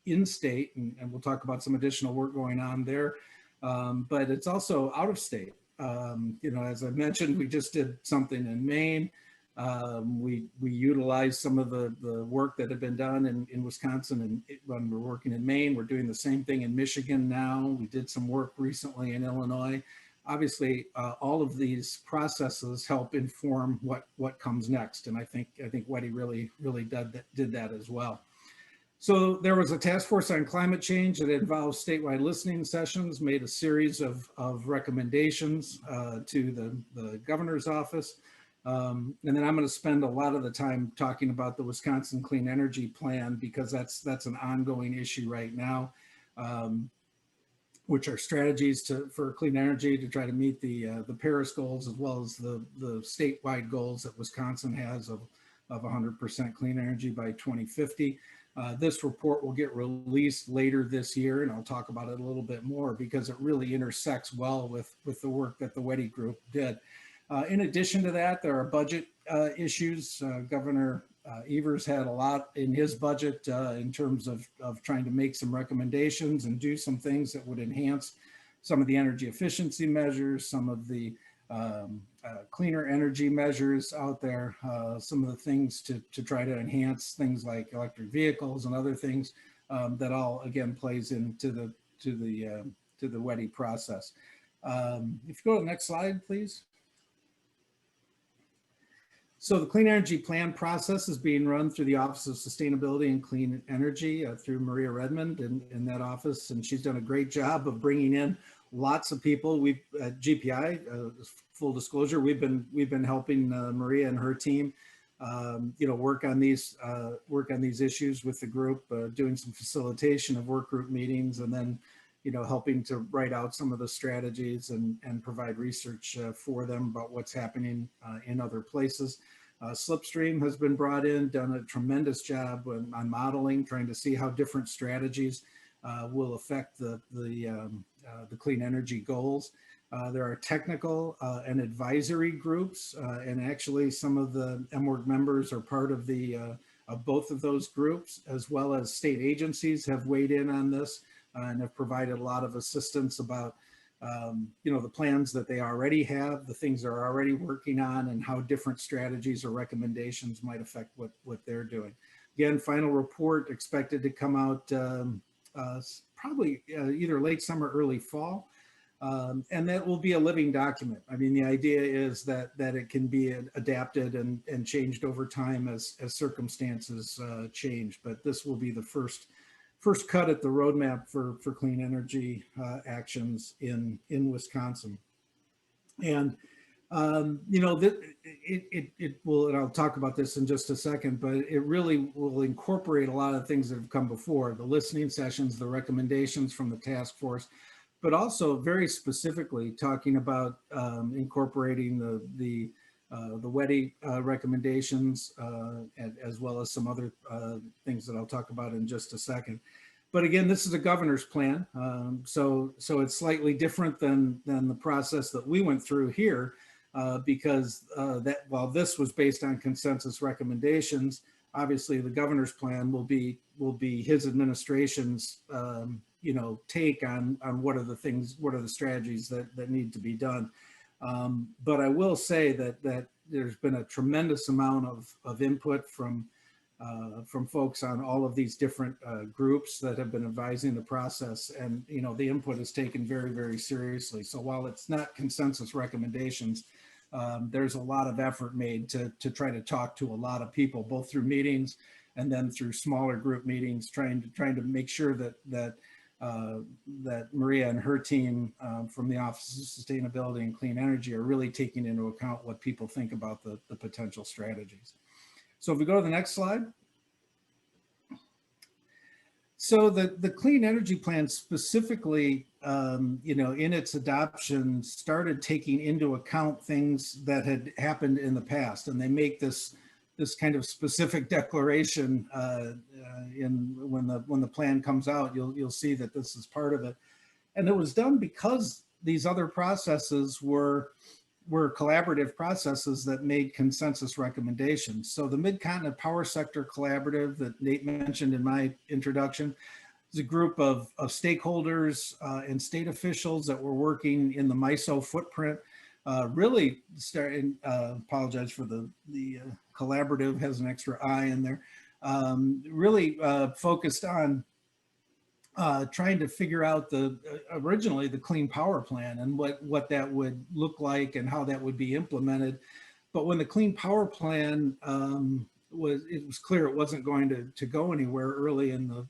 in state, and we'll talk about some additional work going on there, but it's also out of state. You know, as I mentioned, we just did something in Maine. We utilized some of the work that had been done in Wisconsin, and when we're working in Maine, we're doing the same thing in Michigan now. We did some work recently in Illinois. Obviously, all of these processes help inform what comes next, and I think Weddy really did that as well. So there was a task force on climate change that involved statewide listening sessions, made a series of recommendations to the governor's office. And then I'm going to spend a lot of the time talking about the Wisconsin Clean Energy Plan, because that's an ongoing issue right now, which are strategies for clean energy to try to meet the Paris goals, as well as the statewide goals that Wisconsin has of 100% clean energy by 2050. This report will get released later this year, and I'll talk about it a little bit more, because it really intersects well with the work that the Weddy group did. In addition to that, there are budget issues. Governor Evers had a lot in his budget in terms of trying to make some recommendations and do some things that would enhance some of the energy efficiency measures, some of the cleaner energy measures out there, some of the things to try to enhance things like electric vehicles and other things that all, again, plays into the Weddy process. If you go to the next slide, please. So the Clean Energy Plan process is being run through the Office of Sustainability and Clean Energy through Maria Redmond in that office, and she's done a great job of bringing in lots of people. We've at GPI, full disclosure, we've been helping Maria and her team, you know, work on these issues with the group, doing some facilitation of work group meetings, and then, you know, helping to write out some of the strategies and provide research for them about what's happening in other places. Slipstream has been brought in, done a tremendous job on modeling, trying to see how different strategies will affect the clean energy goals. There are technical and advisory groups, and actually some of the M-WERC members are part of both of those groups, as well as state agencies have weighed in on this and have provided a lot of assistance about the plans that they already have, the things they're already working on, and how different strategies or recommendations might affect what they're doing. Again, final report expected to come out probably either late summer, early fall. And that will be a living document. I mean, the idea is that it can be adapted and changed over time as circumstances change. But this will be the first cut at the roadmap for clean energy actions in Wisconsin. And it will, and I'll talk about this in just a second, but it really will incorporate a lot of things that have come before: the listening sessions, the recommendations from the task force, but also very specifically talking about incorporating the WEDI recommendations, as well as some other things that I'll talk about in just a second. But again, this is a governor's plan, so it's slightly different than the process that we went through here, because while this was based on consensus recommendations, obviously the governor's plan will be his administration's take on what are the strategies that need to be done. But I will say that there's been a tremendous amount of input from folks on all of these different groups that have been advising the process, and the input is taken very, very seriously. So while it's not consensus recommendations, there's a lot of effort made to try to talk to a lot of people, both through meetings and then through smaller group meetings, trying to make sure that Maria and her team from the Office of Sustainability and Clean Energy are really taking into account what people think about the potential strategies. So if we go to the next slide. So the Clean Energy Plan specifically, in its adoption, started taking into account things that had happened in the past, and they make this kind of specific declaration when the plan comes out. You'll see that this is part of it, and it was done because these other processes were collaborative processes that made consensus recommendations. So the Mid-Continent Power Sector Collaborative that Nate mentioned in my introduction is a group of stakeholders and state officials that were working in the MISO footprint. Really starting, apologize for the collaborative has an extra I in there. Really focused on trying to figure out originally the Clean Power Plan and what that would look like and how that would be implemented. But when the Clean Power Plan it was clear it wasn't going to go anywhere early in the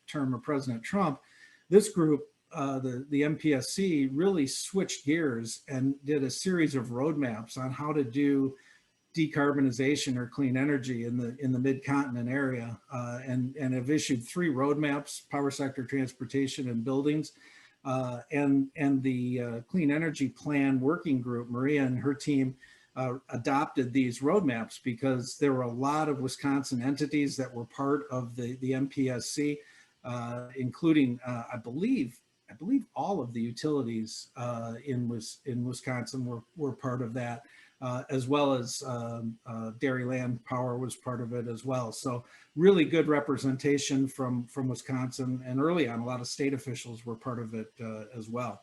term of President Trump, this group, the MPSC, really switched gears and did a series of roadmaps on how to do decarbonization or clean energy in the mid-continent area, and have issued 3 roadmaps: power sector, transportation, and buildings. And the Clean Energy Plan Working Group, Maria and her team, adopted these roadmaps because there were a lot of Wisconsin entities that were part of the MPSC, including I believe all of the utilities in Wisconsin were part of that. As well as Dairyland Power was part of it as well. So really good representation from Wisconsin, and early on a lot of state officials were part of it as well.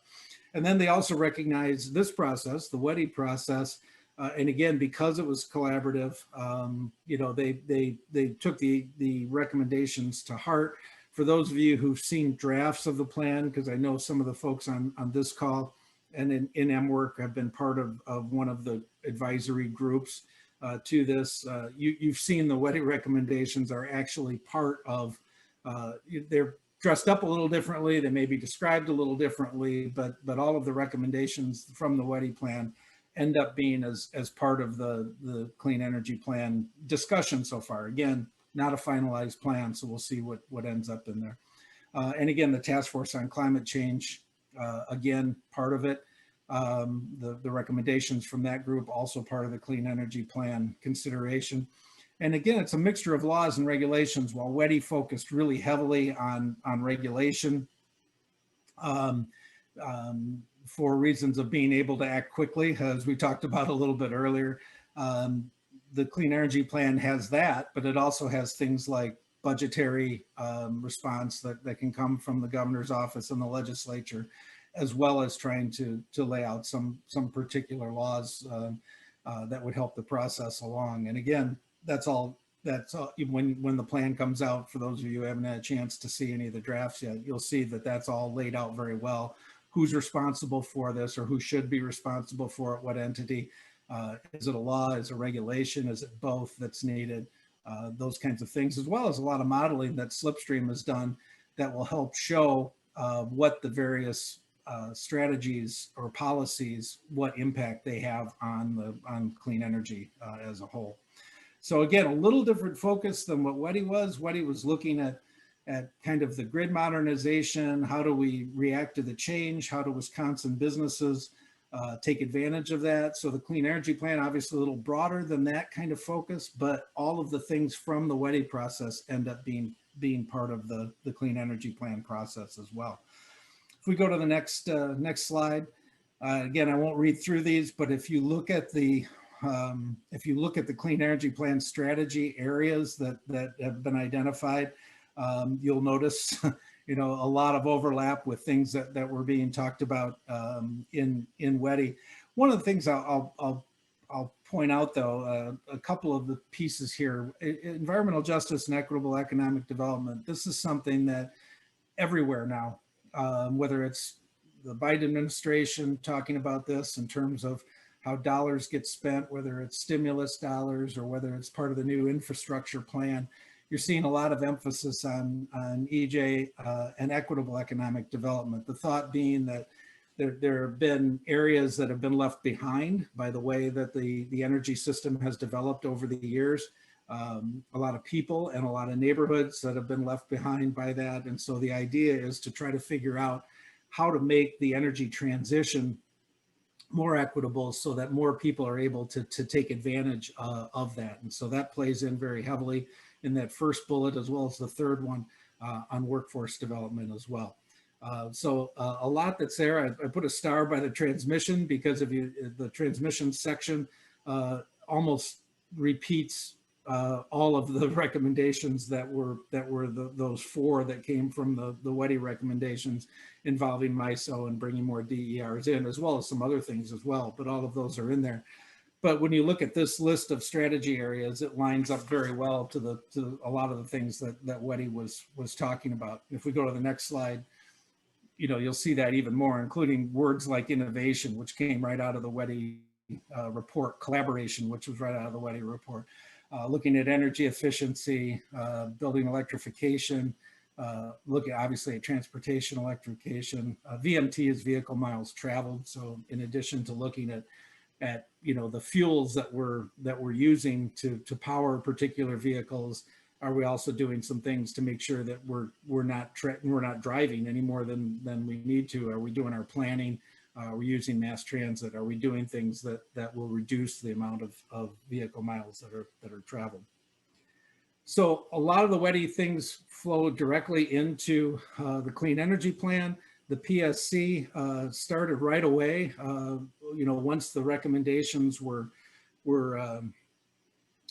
And then they also recognized this process, the WEDI process, and again, because it was collaborative, they took the recommendations to heart. For those of you who've seen drafts of the plan, because I know some of the folks on this call and in M-WERC have been part of one of the advisory groups to this. You've seen the WEDI recommendations are actually part of, they're dressed up a little differently, they may be described a little differently, but all of the recommendations from the WEDI plan end up being as part of the Clean Energy Plan discussion so far. Again, not a finalized plan, so we'll see what ends up in there. And again, the Task Force on Climate Change, again, part of it. the recommendations from that group, also part of the Clean Energy Plan consideration. And again, it's a mixture of laws and regulations. While WEDI focused really heavily on regulation for reasons of being able to act quickly, as we talked about a little bit earlier, the Clean Energy Plan has that, but it also has things like budgetary response that can come from the governor's office and the legislature, as well as trying to lay out some particular laws that would help the process along. And again, that's all when the plan comes out. For those of you who haven't had a chance to see any of the drafts yet, you'll see that that's all laid out very well. Who's responsible for this, or who should be responsible for it, what entity, is it a law, is it a regulation, is it both that's needed, those kinds of things, as well as a lot of modeling that Slipstream has done that will help show what the various strategies or policies, what impact they have on clean energy as a whole. So again, a little different focus than what WEDI was. WEDI was looking at kind of the grid modernization. How do we react to the change? How do Wisconsin businesses take advantage of that? So the Clean Energy Plan, obviously a little broader than that kind of focus, but all of the things from the WEDI process end up being part of the Clean Energy Plan process as well. If we go to the next slide, again, I won't read through these, but if you look at the Clean Energy Plan strategy areas that have been identified, you'll notice, a lot of overlap with things that were being talked about in WEDI. One of the things I'll point out, though, a couple of the pieces here: environmental justice and equitable economic development. This is something that everywhere now, whether it's the Biden administration talking about this in terms of how dollars get spent, whether it's stimulus dollars or whether it's part of the new infrastructure plan, you're seeing a lot of emphasis on EJ and equitable economic development. The thought being that there have been areas that have been left behind by the way that the energy system has developed over the years. A lot of people and a lot of neighborhoods that have been left behind by that. And so the idea is to try to figure out how to make the energy transition more equitable so that more people are able to take advantage of that. And so that plays in very heavily in that first bullet, as well as the third one on workforce development as well. So a lot that's there. I put a star by the transmission because the transmission section almost repeats all of the recommendations that were those four that came from the WEDI recommendations involving MISO and bringing more DERs in, as well as some other things as well, but all of those are in there. But when you look at this list of strategy areas, it lines up very well to a lot of the things that WEDI was talking about. If we go to the next slide, you'll see that even more, including words like innovation, which came right out of the WEDI report, collaboration, which was right out of the WEDI report. Looking at energy efficiency, building electrification, looking obviously at transportation electrification. VMT is vehicle miles traveled. So in addition to looking at the fuels that we're using to power particular vehicles, are we also doing some things to make sure that we're not driving any more than we need to? Are we doing our planning? Are we using mass transit? Are we doing things that will reduce the amount of vehicle miles that are traveled? So a lot of the WEDI things flow directly into the Clean Energy Plan. The PSC started right away. Once the recommendations were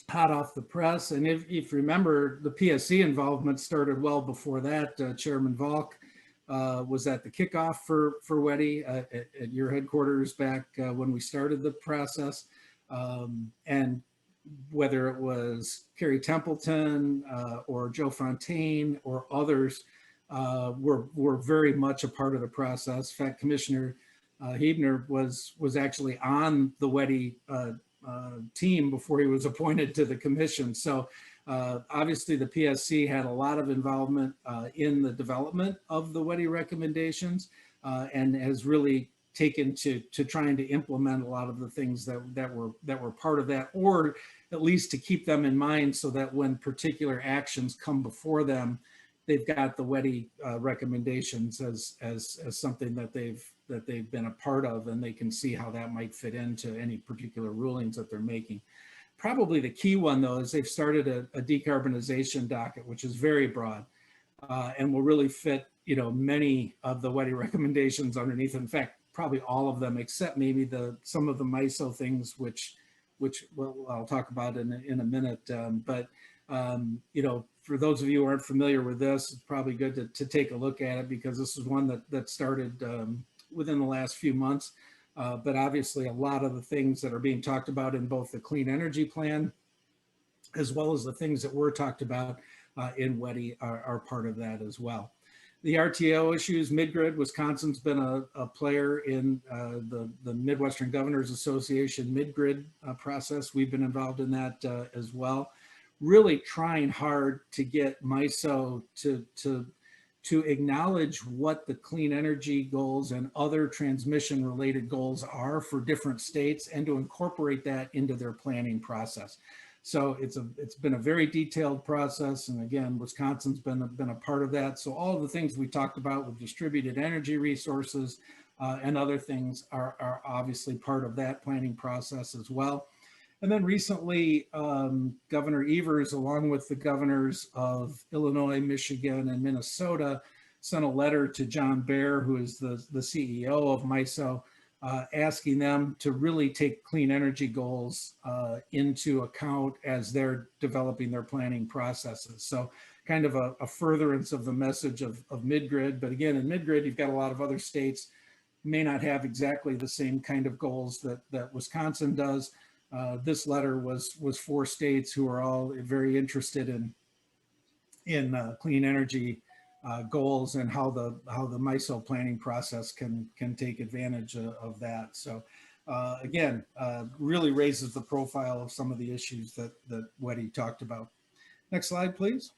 hot off the press, and if you remember, the PSC involvement started well before that. Chairman Valk was at the kickoff for WEDI at your headquarters back when we started the process. And whether it was Kerry Templeton or Joe Fontaine or others were very much a part of the process. In fact, Commissioner Huebner was actually on the WEDI team before he was appointed to the commission. So obviously the PSC had a lot of involvement in the development of the WEDI recommendations and has really taken to trying to implement a lot of the things that were part of that, or at least to keep them in mind so that when particular actions come before them, they've got the WEDI recommendations as something that they've been a part of, and they can see how that might fit into any particular rulings that they're making. Probably the key one, though, is they've started a decarbonization docket, which is very broad and will really fit, many of the WEDI recommendations underneath. In fact, probably all of them, except maybe some of the MISO things, which I'll talk about in a minute. For those of you who aren't familiar with this, it's probably good to take a look at it, because this is one that started within the last few months. But obviously a lot of the things that are being talked about in both the Clean Energy Plan, as well as the things that were talked about in WEDI are part of that as well. The RTO issues, Midgrid, Wisconsin's been a player in the Midwestern Governors Association Midgrid process. We've been involved in that as well. Really trying hard to get MISO to acknowledge what the clean energy goals and other transmission related goals are for different states, and to incorporate that into their planning process. So it's been a very detailed process, and again, Wisconsin's been a part of that. So all of the things we talked about with distributed energy resources and other things are obviously part of that planning process as well. And then recently, Governor Evers, along with the governors of Illinois, Michigan, and Minnesota, sent a letter to John Baer, who is the CEO of MISO, asking them to really take clean energy goals into account as they're developing their planning processes. So kind of a furtherance of the message of Midgrid. But again, in Midgrid, you've got a lot of other states may not have exactly the same kind of goals that Wisconsin does. This letter was 4 states who are all very interested in clean energy goals, and how the MISO planning process can take advantage of that. So again, really raises the profile of some of the issues that WEDI talked about. Next slide, please.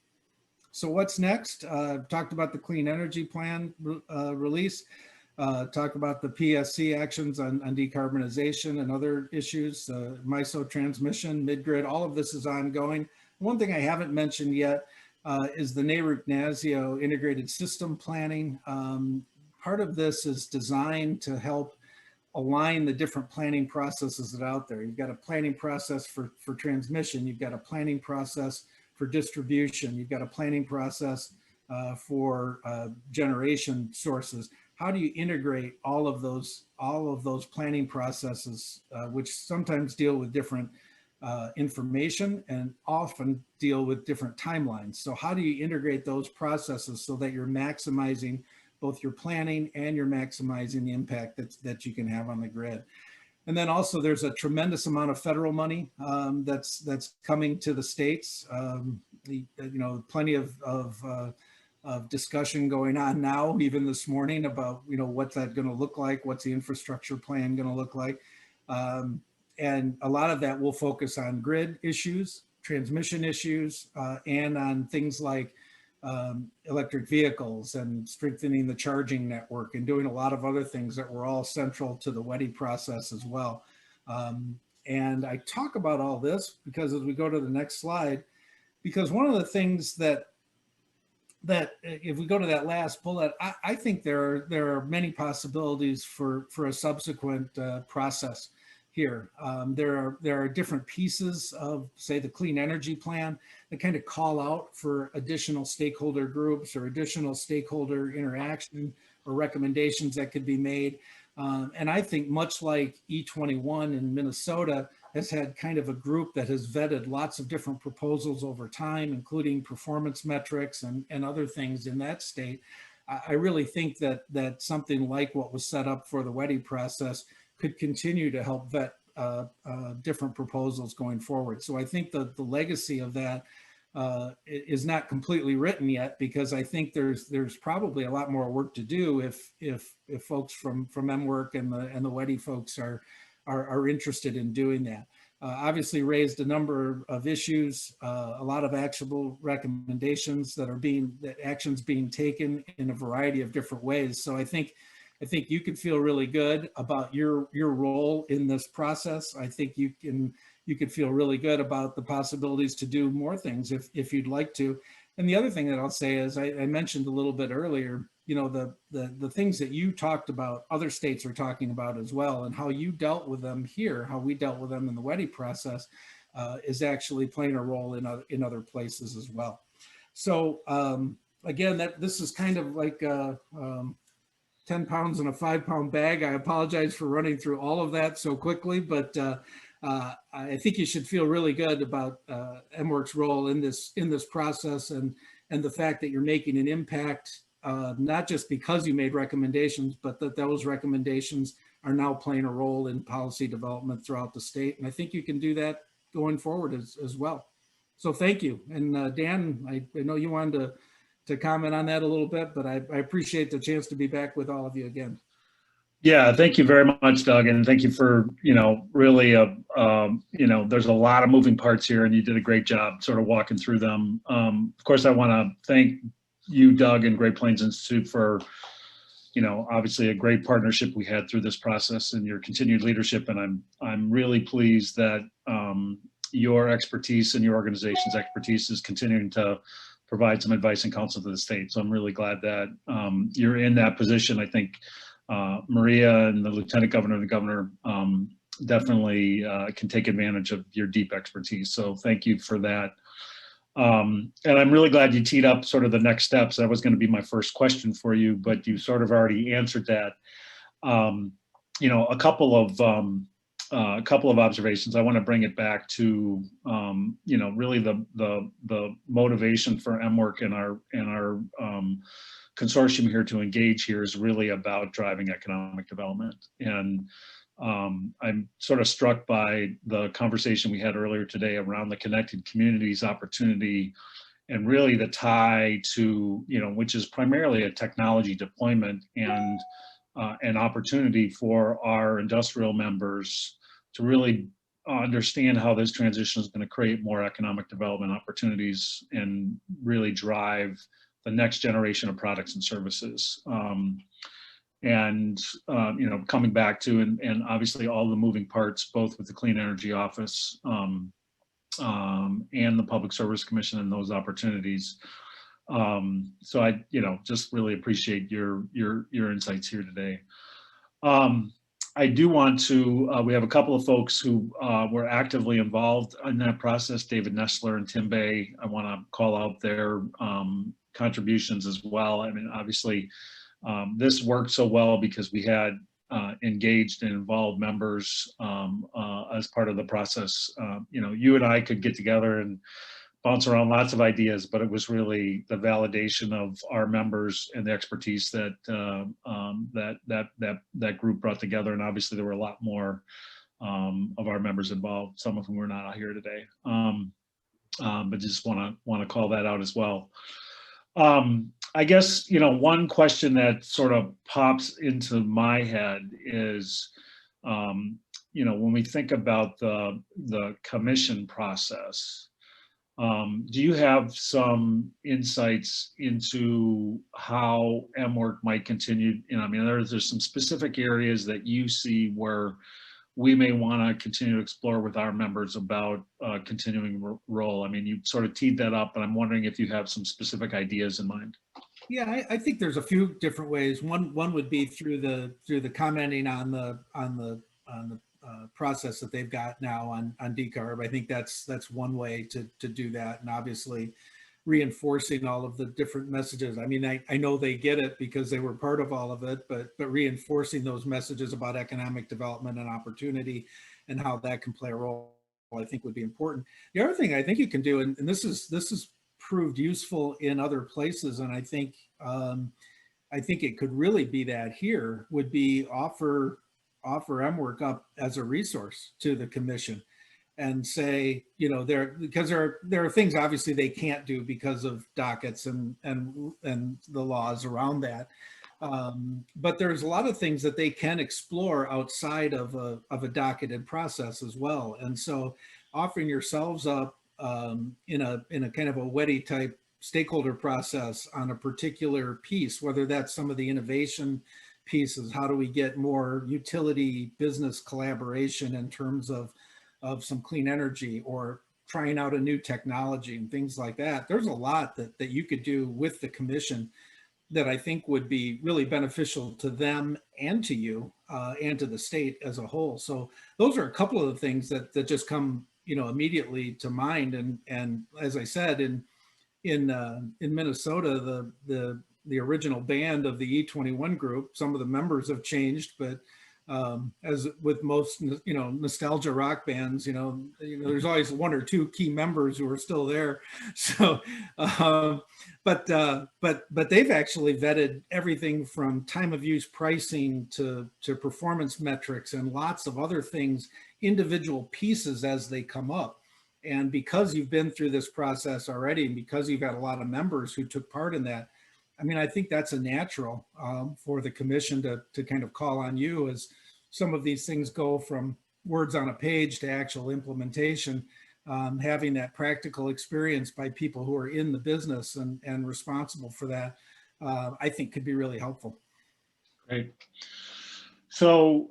So what's next? Talked about the Clean Energy Plan release. Talk about the PSC actions on decarbonization and other issues, MISO transmission, Midgrid, all of this is ongoing. One thing I haven't mentioned yet is the NARUC-NASIO integrated system planning. Part of this is designed to help align the different planning processes that are out there. You've got a planning process for transmission, you've got a planning process for distribution, you've got a planning process for generation sources. How do you integrate all of those planning processes, which sometimes deal with different information and often deal with different timelines? So how do you integrate those processes so that you're maximizing both your planning and you're maximizing the impact that you can have on the grid? And then also there's a tremendous amount of federal money that's coming to the states. Plenty of discussion going on now, even this morning, about what's that going to look like, what's the infrastructure plan going to look like, and a lot of that will focus on grid issues, transmission issues, and on things like electric vehicles and strengthening the charging network and doing a lot of other things that were all central to the WEDI process as well. And I talk about all this because as we go to the next slide, because one of the things that if we go to that last bullet, I think there are many possibilities for a subsequent process here. There are different pieces of, say, the Clean Energy Plan that kind of call out for additional stakeholder groups or additional stakeholder interaction or recommendations that could be made. And I think much like E21 in Minnesota has had kind of a group that has vetted lots of different proposals over time, including performance metrics and other things in that state. I really think that something like what was set up for the WEDI process could continue to help vet different proposals going forward. So I think the legacy of that is not completely written yet, because I think there's probably a lot more work to do if folks from M-WERC and the WEDI folks are interested in doing that. Obviously raised a number of issues, a lot of actionable recommendations that actions being taken in a variety of different ways. So I think you can feel really good about your role in this process. I think you could feel really good about the possibilities to do more things if you'd like to. And the other thing that I'll say is I mentioned a little bit earlier, you know, the things that you talked about, other states are talking about as well, and how you dealt with them here, how we dealt with them in the WEDI process is actually playing a role in other places as well. So again, this is kind of like 10 pounds in a 5-pound bag. I apologize for running through all of that so quickly, but I think you should feel really good about M-WERC's role in this process, and the fact that you're making an impact, not just because you made recommendations, but that those recommendations are now playing a role in policy development throughout the state. And I think you can do that going forward as well. So thank you. And Dan, I know you wanted to comment on that a little bit, but I appreciate the chance to be back with all of you again. Yeah, thank you very much, Doug, and thank you for, you know, really, you know, there's a lot of moving parts here, and you did a great job sort of walking through them. Of course, I want to thank you, Doug, and Great Plains Institute for, you know, obviously a great partnership we had through this process and your continued leadership, and I'm really pleased that your expertise and your organization's expertise is continuing to provide some advice and counsel to the state. So I'm really glad that you're in that position. I think Maria and the Lieutenant Governor and the Governor definitely can take advantage of your deep expertise. So thank you for that. And I'm really glad you teed up sort of the next steps. That was going to be my first question for you, but you sort of already answered that. You know, a couple of observations. I want to bring it back to you know, really the motivation for M-WERC and our consortium here to engage here is really about driving economic development. And I'm sort of struck by the conversation we had earlier today around the connected communities opportunity, and really the tie to, you know, which is primarily a technology deployment and an opportunity for our industrial members to really understand how this transition is going to create more economic development opportunities and really drive the next generation of products and services. You know, coming back to, and obviously all the moving parts, both with the Clean Energy Office and the Public Service Commission and those opportunities. So I, you know, just really appreciate your insights here today. I do want to, we have a couple of folks who were actively involved in that process, David Nestler and Tim Bay. I want to call out their contributions as well. I mean, obviously, this worked so well because we had engaged and involved members as part of the process. You know, you and I could get together and bounce around lots of ideas, but it was really the validation of our members and the expertise that that group brought together. And obviously, there were a lot more of our members involved, some of whom were not out here today. But just want to call that out as well. I guess, you know, one question that sort of pops into my head is, you know, when we think about the commission process, do you have some insights into how M-WERC might continue? You know, I mean, there's some specific areas that you see where we may want to continue to explore with our members about continuing role. I mean, you sort of teed that up, but I'm wondering if you have some specific ideas in mind. Yeah, I think there's a few different ways. One would be through the commenting on the process that they've got now on decarb. I think that's one way to do that, and obviously reinforcing all of the different messages. I mean, I know they get it because they were part of all of it, but reinforcing those messages about economic development and opportunity and how that can play a role, I think would be important. The other thing I think you can do, and this is proved useful in other places, and I think it could really be that here, would be offer M-WERC up as a resource to the commission and say, you know, because there are things obviously they can't do because of dockets and the laws around that. But there's a lot of things that they can explore outside of a docketed process as well. And so offering yourselves up in a kind of a WEDI type stakeholder process on a particular piece, whether that's some of the innovation pieces, how do we get more utility business collaboration in terms of some clean energy, or trying out a new technology and things like that. There's a lot that you could do with the commission that I think would be really beneficial to them and to you and to the state as a whole. So those are a couple of the things that just come, immediately to mind. And as I said, in Minnesota, the original band of the E21 group, some of the members have changed, but as with most, nostalgia rock bands, there's always one or two key members who are still there. So, but they've actually vetted everything from time of use pricing to performance metrics and lots of other things, individual pieces as they come up. And because you've been through this process already, and because you've had a lot of members who took part in that, I mean, I think that's a natural for the commission to kind of call on you as some of these things go from words on a page to actual implementation. Having that practical experience by people who are in the business and responsible for that, I think could be really helpful. Great. So,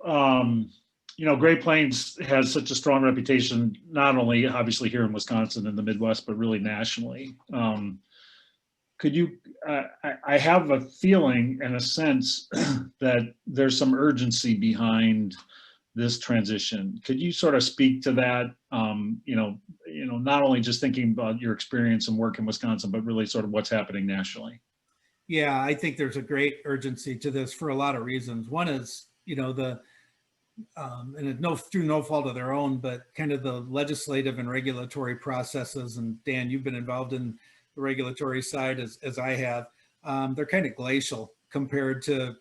Great Plains has such a strong reputation, not only obviously here in Wisconsin and the Midwest, but really nationally. Could you, I have a feeling and a sense that there's some urgency behind this transition. Could you sort of speak to that? Not only just thinking about your experience and work in Wisconsin, but really sort of what's happening nationally. Yeah, I think there's a great urgency to this for a lot of reasons. One is, and through no fault of their own, but kind of the legislative and regulatory processes. And Dan, you've been involved in the regulatory side as I have. They're kind of glacial compared to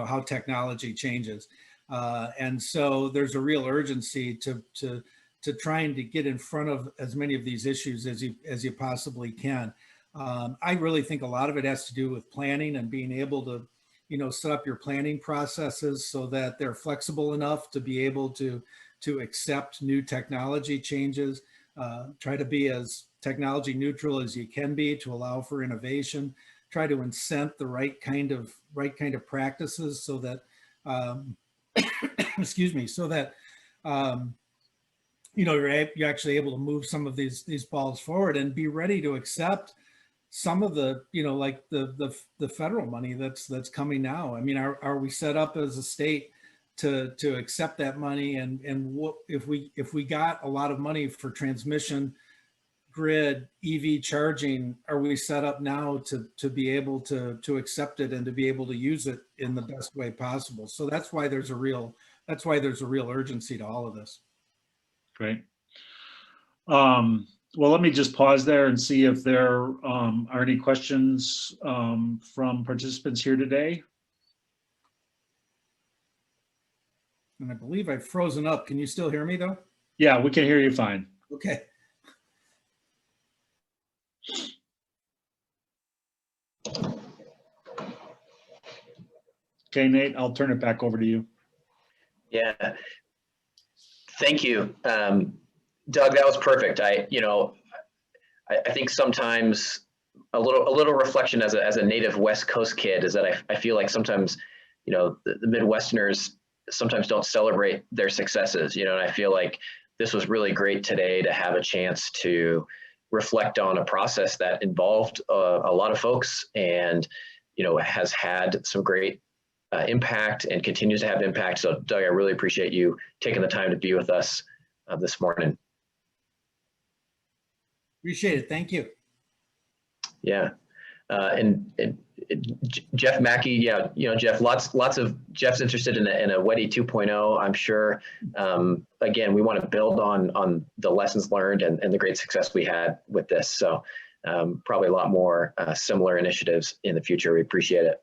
how technology changes. And so there's a real urgency to trying to get in front of as many of these issues as you possibly can. I really think a lot of it has to do with planning and being able to, set up your planning processes so that they're flexible enough to be able to accept new technology changes. Try to be as technology neutral as you can be to allow for innovation. Try to incent the right kind of practices so that, excuse me, so that you're actually able to move some of these balls forward and be ready to accept some of the, like the federal money that's coming now. I mean, are we set up as a state to accept that money? And what if we got a lot of money for transmission, grid, EV charging, are we set up now to be able to accept it and to be able to use it in the best way possible? So that's why there's a real urgency to all of this. Great. Well, let me just pause there and see if there are any questions from participants here today. And I believe I've frozen up. Can you still hear me though? Yeah, we can hear you fine. Okay. Okay, Nate, I'll turn it back over to you. Yeah, thank you. Doug, that was perfect. I think sometimes a little reflection as a native West Coast kid is that I feel like sometimes, the Midwesterners sometimes don't celebrate their successes, and I feel like this was really great today to have a chance to reflect on a process that involved a lot of folks and, has had some great impact and continues to have impact. So Doug, I really appreciate you taking the time to be with us this morning. Appreciate it. Thank you. Yeah. And Jeff Mackey, yeah, Jeff, lots of Jeff's interested in a WEDI 2.0. I'm sure. Again, we want to build on the lessons learned and the great success we had with this. So probably a lot more similar initiatives in the future. We appreciate it.